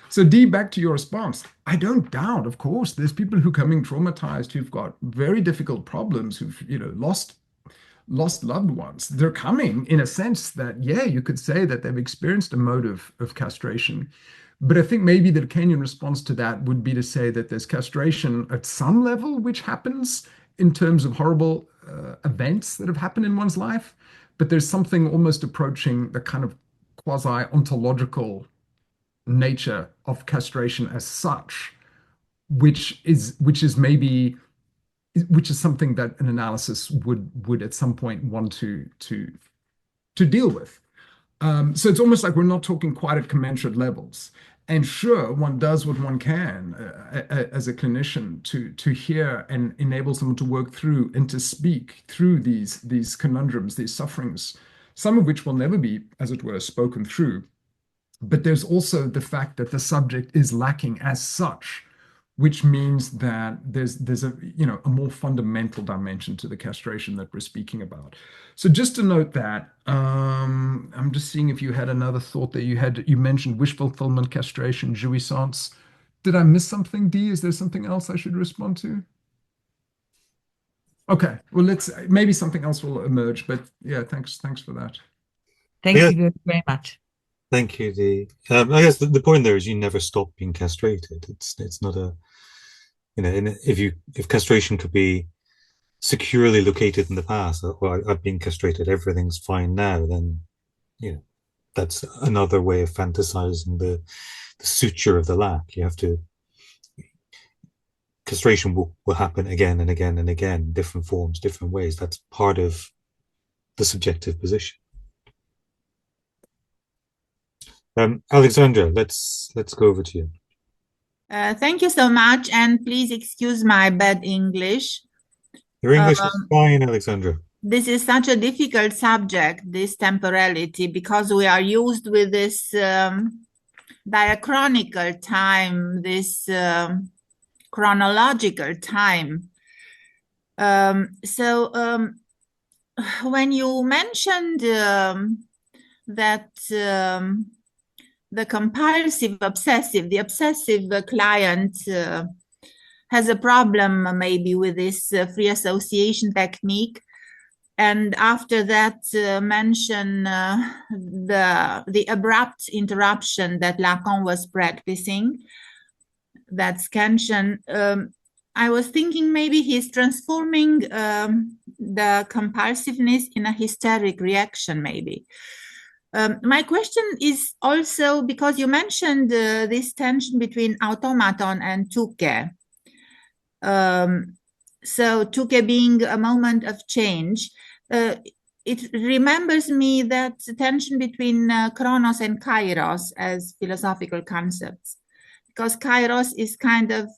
B: So D, back to your response. I don't doubt, of course, there's people who come in traumatized, who've got very difficult problems, who've lost loved ones. They're coming in a sense that, yeah, you could say that they've experienced a mode of castration. But I think maybe the Lacanian response to that would be to say that there's castration at some level which happens in terms of horrible events that have happened in one's life, but there's something almost approaching the kind of quasi-ontological nature of castration as such, which is something that an analysis would at some point want to deal with. So it's almost like we're not talking quite at commensurate levels. And sure, one does what one can as a clinician to hear and enable someone to work through and to speak through these conundrums, these sufferings, some of which will never be, as it were, spoken through. But there's also the fact that the subject is lacking as such, which means that there's a more fundamental dimension to the castration that we're speaking about. So just to note that, I'm just seeing if you had another thought that you mentioned wish fulfillment, castration, jouissance. Did I miss something, D? Is there something else I should respond to? Okay, well, maybe something else will emerge, but yeah, thanks for that.
D: Thank you very, very much.
A: Thank you, D. I guess the point there is you never stop being castrated. It's not a, if castration could be securely located in the past, well, I've been castrated, everything's fine now, then that's another way of fantasizing the suture of the lack. You have to, castration will happen again and again and again, different forms, different ways. That's part of the subjective position. Alexandra, let's go over to you.
E: Thank you so much, and please excuse my bad English.
A: Your English is fine, Alexandra.
E: This is such a difficult subject, this temporality, because we are used with this diachronical time, this chronological time. So when you mentioned that the compulsive obsessive, the obsessive client has a problem maybe with this free association technique. And after that, mention the abrupt interruption that Lacan was practicing, that scansion. I was thinking maybe he's transforming the compulsiveness in a hysteric reaction, maybe. My question is also because you mentioned this tension between automaton and touche. So touche being a moment of change. It remembers me that tension between chronos and kairos as philosophical concepts, because kairos is kind of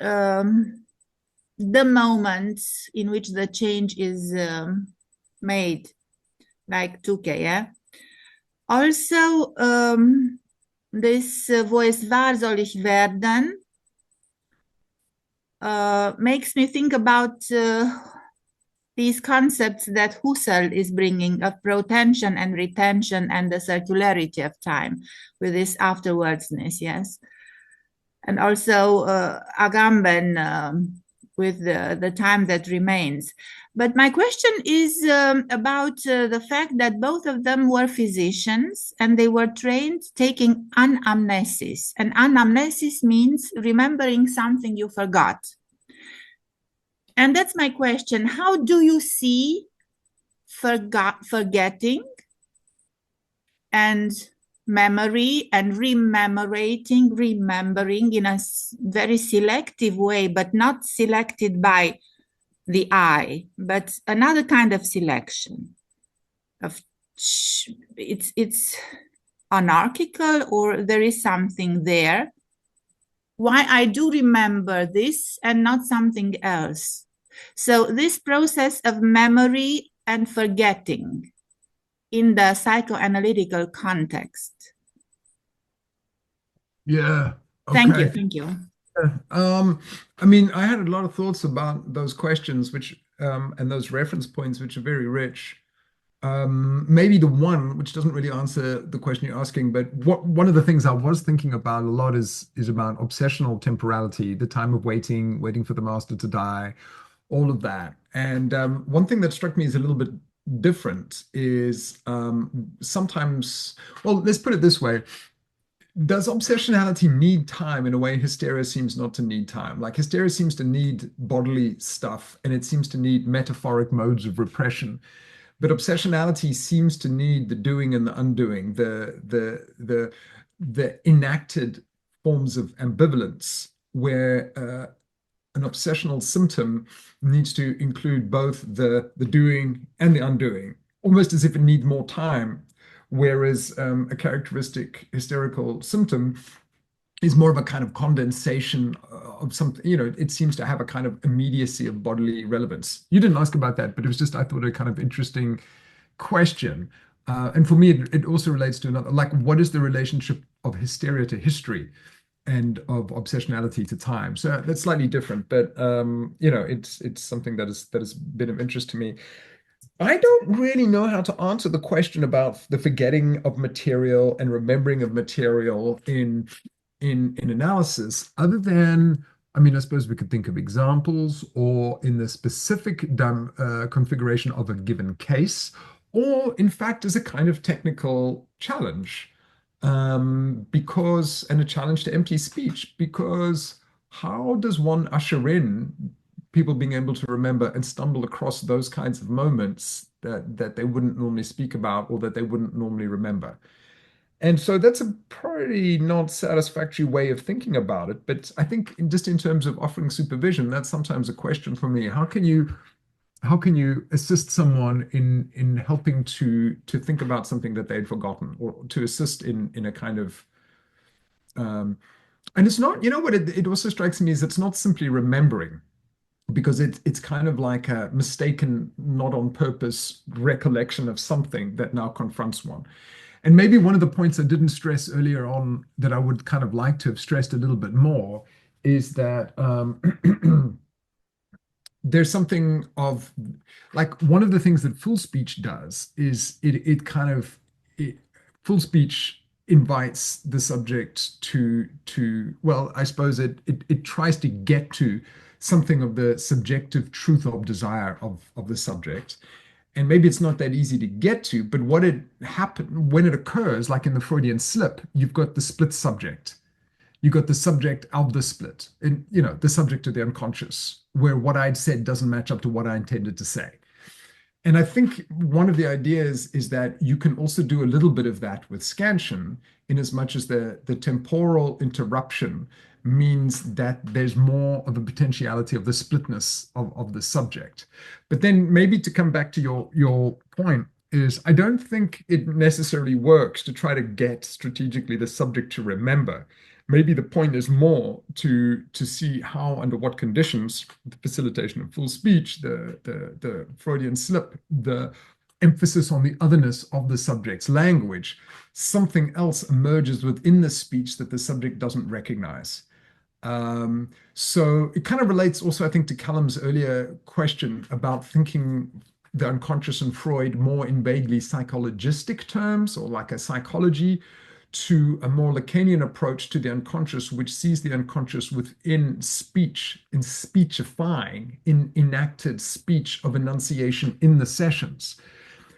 E: the moment in which the change is made, like touche, yeah. Also, this voice, wahr soll ich werden, makes me think about these concepts that Husserl is bringing of protension and retention and the circularity of time with this afterwardsness, yes. And also Agamben with the time that remains. But my question is about the fact that both of them were physicians and they were trained taking anamnesis. And anamnesis means remembering something you forgot. And that's my question. How do you see forgetting and memory and remembering in a very selective way, but not selected by the eye, but another kind of selection of it's anarchical, or there is something there. Why I do remember this and not something else? So this process of memory and forgetting in the psychoanalytical context.
B: Yeah.
E: Okay. Thank you.
B: I mean, I had a lot of thoughts about those questions, which and those reference points, which are very rich. Maybe the one which doesn't really answer the question you're asking, but one of the things I was thinking about a lot is about obsessional temporality, the time of waiting for the master to die, all of that. And one thing that struck me as a little bit different is sometimes, well, let's put it this way. Does obsessionality need time in a way hysteria seems not to need time? Like hysteria seems to need bodily stuff, and it seems to need metaphoric modes of repression. But obsessionality seems to need the doing and the undoing, the enacted forms of ambivalence, where an obsessional symptom needs to include both the doing and the undoing, almost as if it needs more time. Whereas a characteristic hysterical symptom is more of a kind of condensation of something, it seems to have a kind of immediacy of bodily relevance. You didn't ask about that, but it was just, I thought, a kind of interesting question. And for me, it also relates to another, like, what is the relationship of hysteria to history and of obsessionality to time? So that's slightly different, but, it's something that has been of interest to me. I don't really know how to answer the question about the forgetting of material and remembering of material in analysis, other than, I mean, I suppose we could think of examples, or in the specific configuration of a given case, or in fact as a kind of technical challenge, and a challenge to empty speech, because how does one usher in people being able to remember and stumble across those kinds of moments that they wouldn't normally speak about, or that they wouldn't normally remember? And so that's a pretty not satisfactory way of thinking about it. But I think just in terms of offering supervision, that's sometimes a question for me. How can you assist someone in helping to think about something that they'd forgotten, or to assist in a kind of and it's not, what it also strikes me is it's not simply remembering, because it's kind of like a mistaken, not on purpose recollection of something that now confronts one. And maybe one of the points I didn't stress earlier on that I would kind of like to have stressed a little bit more is that there's something of, like, one of the things that full speech does is full speech invites the subject to well, I suppose it tries to get to something of the subjective truth of desire of the subject. And maybe it's not that easy to get to, but when it occurs, like in the Freudian slip, you've got the split subject. You've got the subject of the split, and the subject of the unconscious, where what I'd said doesn't match up to what I intended to say. And I think one of the ideas is that you can also do a little bit of that with scansion, in as much as the temporal interruption means that there's more of a potentiality of the splitness of the subject. But then maybe to come back to your point is, I don't think it necessarily works to try to get strategically the subject to remember. Maybe the point is more to see how, under what conditions, the facilitation of full speech, the Freudian slip, the emphasis on the otherness of the subject's language, something else emerges within the speech that the subject doesn't recognize. So it kind of relates also, I think, to Calum's earlier question about thinking the unconscious and Freud more in vaguely psychologistic terms, or like a psychology, to a more Lacanian approach to the unconscious, which sees the unconscious within speech, in speechifying, in enacted speech of enunciation in the sessions.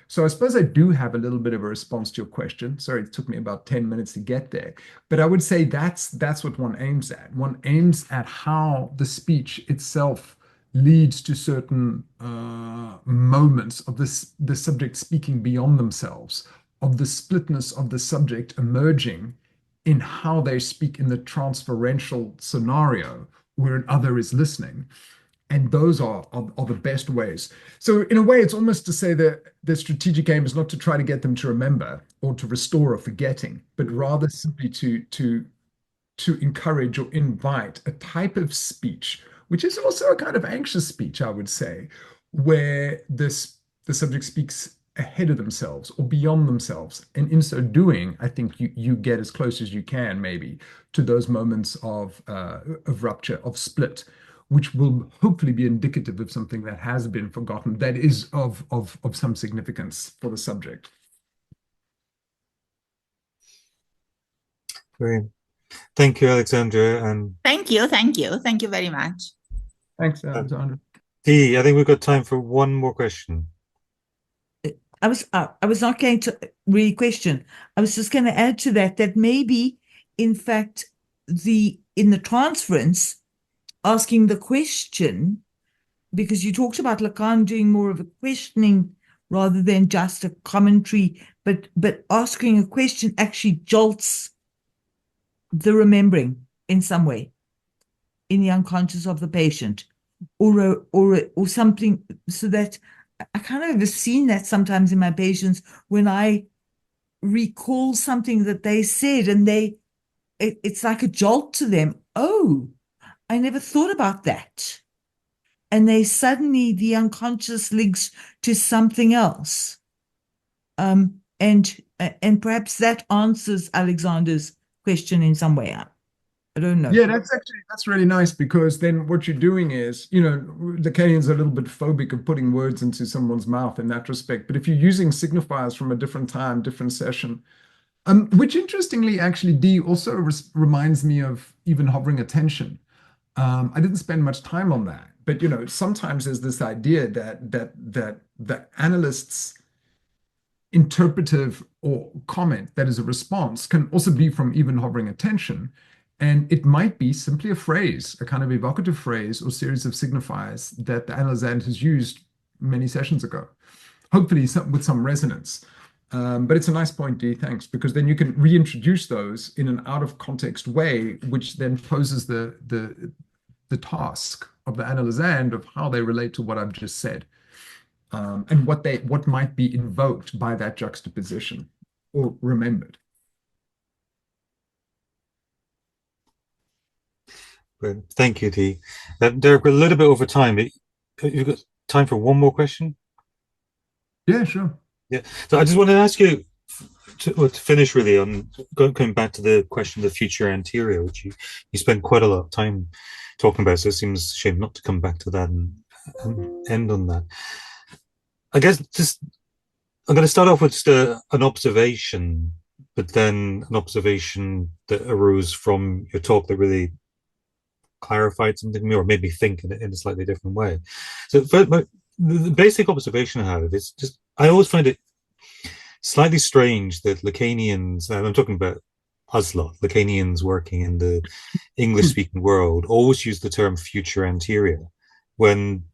B: So I suppose I do have a little bit of a response to your question. Sorry, it took me about 10 minutes to get there. But I would say that's what one aims at. One aims at how the speech itself leads to certain moments of the subject speaking beyond themselves, of the splitness of the subject emerging in how they speak in the transferential scenario where an other is listening. And those are the best ways. So in a way, it's almost to say that the strategic aim is not to try to get them to remember or to restore a forgetting, but rather simply to encourage or invite a type of speech, which is also a kind of anxious speech, I would say, where the subject speaks ahead of themselves or beyond themselves. And in so doing, I think you get as close as you can, maybe, to those moments of rupture, of split, which will hopefully be indicative of something that has been forgotten, that is of some significance for the subject.
A: Great. Thank you, Alexandra. And
E: thank you very much.
B: Thanks, Alexandra.
A: Dee, I think we've got time for one more question.
D: I was not going to really question. I was just going to add to that maybe, in fact, in the transference, asking the question, because you talked about Lacan doing more of a questioning rather than just a commentary, but asking a question actually jolts the remembering in some way in the unconscious of the patient, or something, so that I kind of have seen that sometimes in my patients when I recall something that they said, and it's like a jolt to them. Oh, I never thought about that. And they suddenly, the unconscious links to something else. And perhaps that answers Alexander's question in some way. I don't know.
B: Yeah, that's really nice, because then what you're doing is, Lacanians are a little bit phobic of putting words into someone's mouth in that respect. But if you're using signifiers from a different time, different session, which interestingly, actually, Dee, also reminds me of even hovering attention. I didn't spend much time on that, but sometimes there's this idea that the analyst's interpretive or comment that is a response can also be from even hovering attention, and it might be simply a phrase, a kind of evocative phrase or series of signifiers that the analysand has used many sessions ago, hopefully with some resonance. But it's a nice point, Dee, thanks, because then you can reintroduce those in an out of context way, which then poses the task of the analysand of how they relate to what I've just said, and what might be invoked by that juxtaposition or remembered.
A: Great. Thank you, Dee. Derek, we're a little bit over time. You've got time for one more question?
B: Yeah, sure.
A: Yeah. So I just want to ask you to finish really on going back to the question of the future anterior, which you spent quite a lot of time talking about. So it seems a shame not to come back to that and end on that. I guess I'm going to start off with just an observation, but then an observation that arose from your talk that really clarified something to me, or made me think in a slightly different way. So the basic observation I have is just, I always find it slightly strange that Lacanians, and I'm talking about us lot, Lacanians working in the English-speaking world, always use the term future anterior, when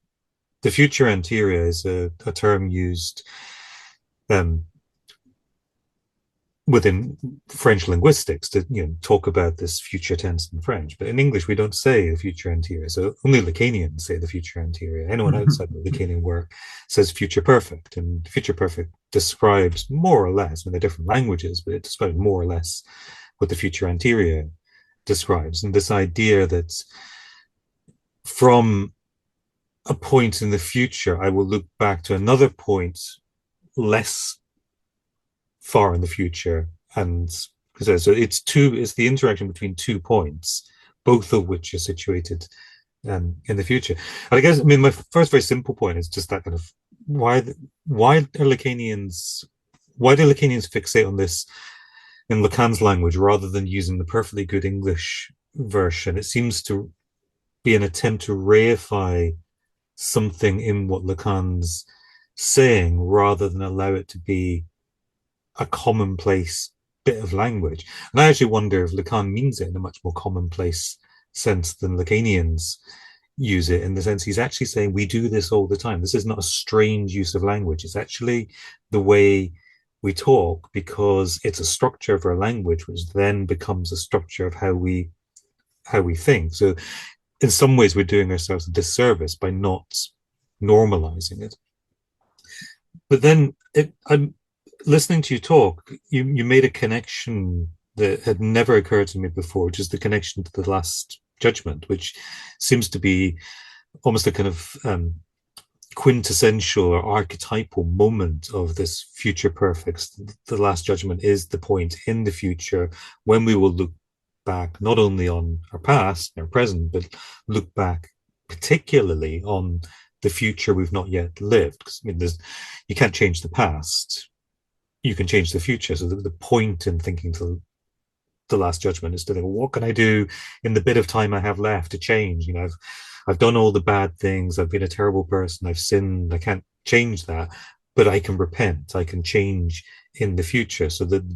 A: the future anterior is a term used within French linguistics to talk about this future tense in French. But in English, we don't say the future anterior. So only Lacanians say the future anterior. Anyone outside the Lacanian work says future perfect. And future perfect describes more or less, in the different languages, but it describes more or less what the future anterior describes. And this idea that from a point in the future, I will look back to another point less far in the future, and so it's the interaction between 2 points, both of which are situated in the future. And I guess, I mean, my first very simple point is just that kind of why do Lacanians fixate on this in Lacan's language rather than using the perfectly good English version? It seems to be an attempt to reify something in what Lacan's saying rather than allow it to be a commonplace bit of language. And I actually wonder if Lacan means it in a much more commonplace sense than Lacanians use it, in the sense he's actually saying we do this all the time. This is not a strange use of language. It's actually the way we talk, because it's a structure of our language, which then becomes a structure of how we think. So in some ways, we're doing ourselves a disservice by not normalizing it. But then I'm listening to you talk, you made a connection that had never occurred to me before, which is the connection to the Last Judgment, which seems to be almost a kind of quintessential or archetypal moment of this future perfect. The Last Judgment is the point in the future when we will look back not only on our past, our present, but look back particularly on the future we've not yet lived. Because I mean, you can't change the past, you can change the future. So the point in thinking to the Last Judgment is to think, well, what can I do in the bit of time I have left to change? You know, I've done all the bad things. I've been a terrible person. I've sinned. I can't change that, but I can repent. I can change in the future. So the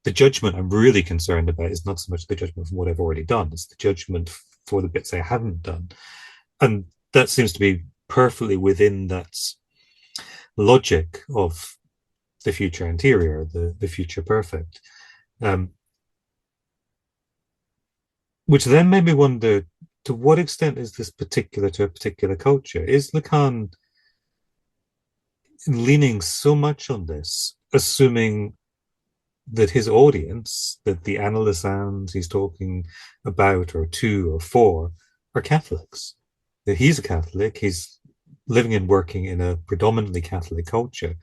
A: judgment I'm really concerned about is not so much the judgment from what I've already done. It's the judgment for the bits I haven't done. And that seems to be perfectly within that logic of the future anterior, the future perfect. Which then made me wonder, to what extent is this particular to a particular culture? Is Lacan leaning so much on this, assuming that his audience, that the analysans he's talking about or to or for, are Catholics? That he's a Catholic, he's living and working in a predominantly Catholic culture.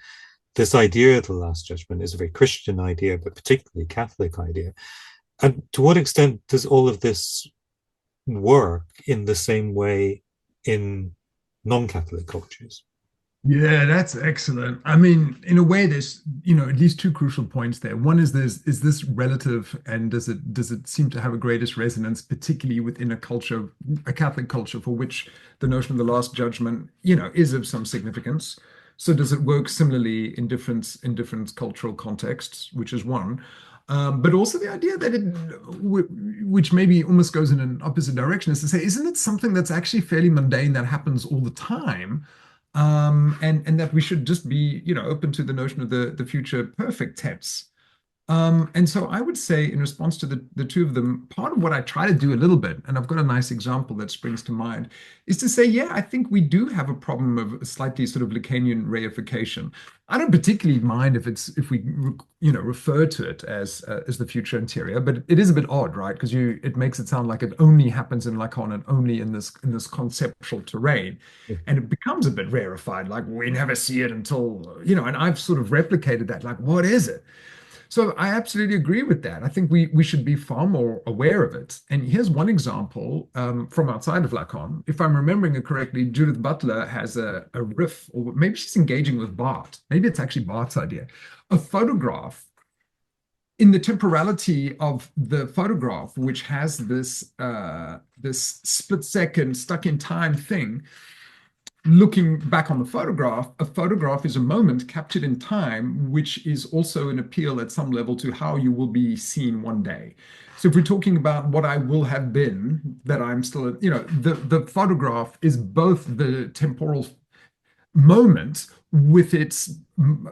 A: This idea of the Last Judgment is a very Christian idea, but particularly Catholic idea. And to what extent does all of this work in the same way in non-Catholic cultures?
B: Yeah, that's excellent. I mean, in a way, there's, at least two crucial points there. One is this relative, and does it seem to have a greatest resonance, particularly within a culture, a Catholic culture, for which the notion of the Last Judgment, is of some significance. So does it work similarly in different cultural contexts, which is one. But also the idea that which maybe almost goes in an opposite direction, is to say, isn't it something that's actually fairly mundane that happens all the time? And that we should just be, open to the notion of the future perfect tense. And so I would say, in response to the two of them, part of what I try to do a little bit, and I've got a nice example that springs to mind, is to say, yeah, I think we do have a problem of a slightly sort of Lacanian reification. I don't particularly mind if we refer to it as the future anterior, but it is a bit odd, right? Because it makes it sound like it only happens in Lacan and only in this conceptual terrain, and it becomes a bit rarefied. Like we never see it until and I've sort of replicated that. Like, what is it? So I absolutely agree with that. I think we should be far more aware of it. And here's one example from outside of Lacan. If I'm remembering it correctly, Judith Butler has a riff, or maybe she's engaging with Barth. Maybe it's actually Barth's idea. A photograph, in the temporality of the photograph, which has this split second stuck in time thing. Looking back on the photograph, a photograph is a moment captured in time, which is also an appeal at some level to how you will be seen one day. So if we're talking about what I will have been, that I'm still, the photograph is both the temporal moment with its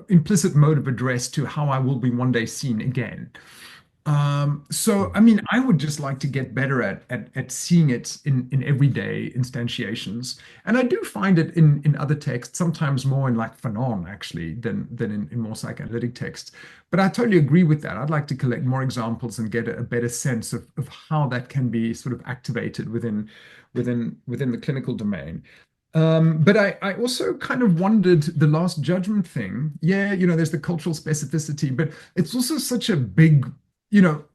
B: implicit mode of address to how I will be one day seen again. So, I mean, I would just like to get better at seeing it in everyday instantiations. And I do find it in other texts, sometimes more in like Fanon, actually, than in more psychoanalytic texts. But I totally agree with that. I'd like to collect more examples and get a better sense of how that can be sort of activated within the clinical domain. But I also kind of wondered the last judgment thing. Yeah, there's the cultural specificity, but it's also such a big,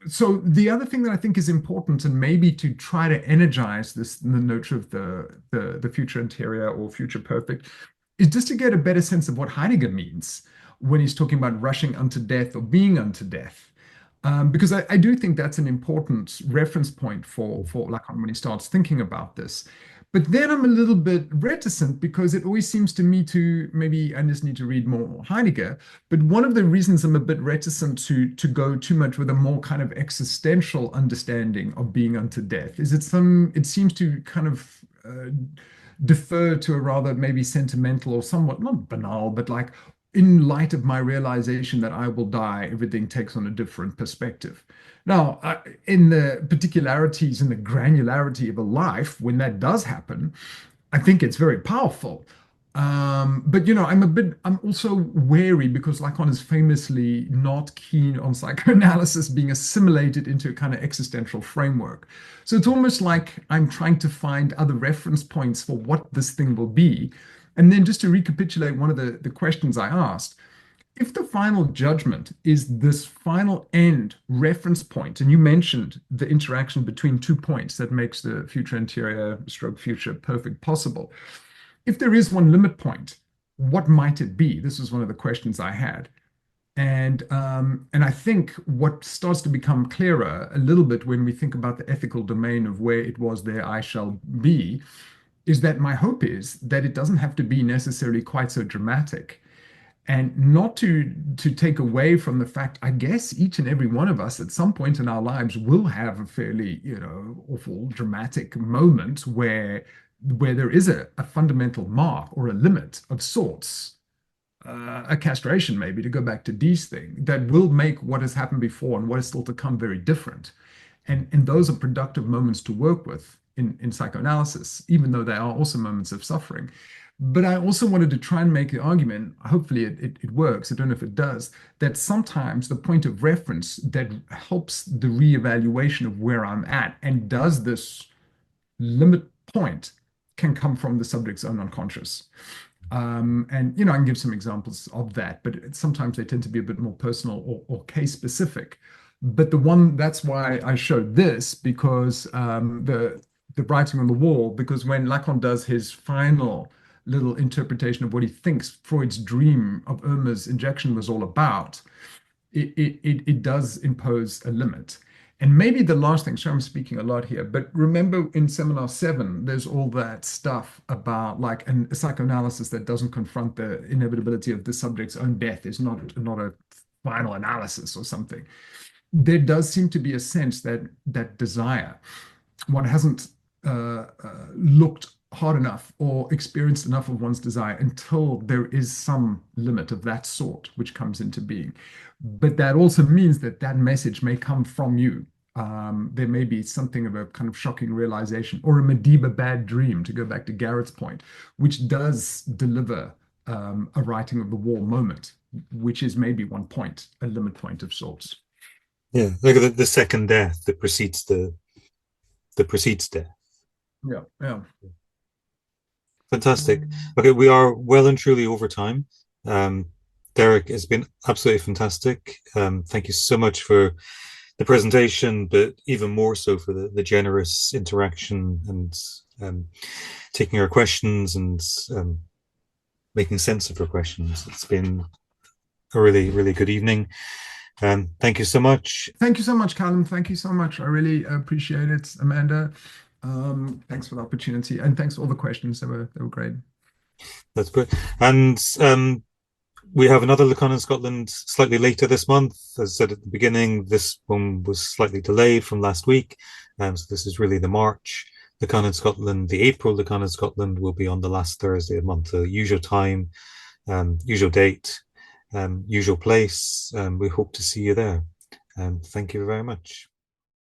B: so the other thing that I think is important, and maybe to try to energize the notion of the future anterior or future perfect, is just to get a better sense of what Heidegger means when he's talking about rushing unto death or being unto death. Because I do think that's an important reference point for Lacan when he starts thinking about this. But then I'm a little bit reticent because it always seems to me to maybe I just need to read more Heidegger. But one of the reasons I'm a bit reticent to go too much with a more kind of existential understanding of being unto death is it seems to kind of defer to a rather maybe sentimental or somewhat not banal, but like in light of my realization that I will die, everything takes on a different perspective. Now, in the particularities and the granularity of a life, when that does happen, I think it's very powerful. But I'm also wary because Lacan is famously not keen on psychoanalysis being assimilated into a kind of existential framework. So it's almost like I'm trying to find other reference points for what this thing will be. And then just to recapitulate one of the questions I asked, if the final judgment is this final end reference point, and you mentioned the interaction between 2 points that makes the future anterior stroke future perfect possible. If there is one limit point, what might it be? This was one of the questions I had. And I think what starts to become clearer a little bit when we think about the ethical domain of where it was there I shall be, is that my hope is that it doesn't have to be necessarily quite so dramatic. And not to take away from the fact, I guess each and every one of us at some point in our lives will have a fairly, awful dramatic moment where there is a fundamental mark or a limit of sorts, a castration maybe, to go back to Dee's thing, that will make what has happened before and what is still to come very different. And those are productive moments to work with in psychoanalysis, even though they are also moments of suffering. But I also wanted to try and make the argument, hopefully it works, I don't know if it does, that sometimes the point of reference that helps the reevaluation of where I'm at and does this limit point can come from the subject's own unconscious. And I can give some examples of that, but sometimes they tend to be a bit more personal or case specific. But that's why I showed this, because the writing on the wall, because when Lacan does his final little interpretation of what he thinks Freud's dream of Irma's injection was all about, it does impose a limit. And maybe the last thing, so I'm speaking a lot here, but remember in seminar 7, there's all that stuff about like a psychoanalysis that doesn't confront the inevitability of the subject's own death is not a final analysis or something. There does seem to be a sense that desire, one hasn't looked hard enough or experienced enough of one's desire until there is some limit of that sort which comes into being. But that also means that message may come from you. There may be something of a kind of shocking realization or a Madiba bad dream, to go back to Garrett's point, which does deliver a writing of the wall moment, which is maybe one point, a limit point of sorts.
A: Yeah, look at the second death that precedes death.
B: Yeah.
A: Fantastic. Okay, we are well and truly over time. Derek, it's been absolutely fantastic. Thank you so much for the presentation, but even more so for the generous interaction and taking our questions and making sense of our questions. It's been a really, really good evening. Thank you so much.
B: Thank you so much, Calum. Thank you so much. I really appreciate it, Amanda. Thanks for the opportunity, and thanks for all the questions. They were great.
A: That's good. And we have another Lacan in Scotland slightly later this month. As I said at the beginning, this one was slightly delayed from last week. So this is really the March Lacan in Scotland. The April Lacan in Scotland will be on the last Thursday of the month. The usual time, usual date, usual place. We hope to see you there. Thank you very much.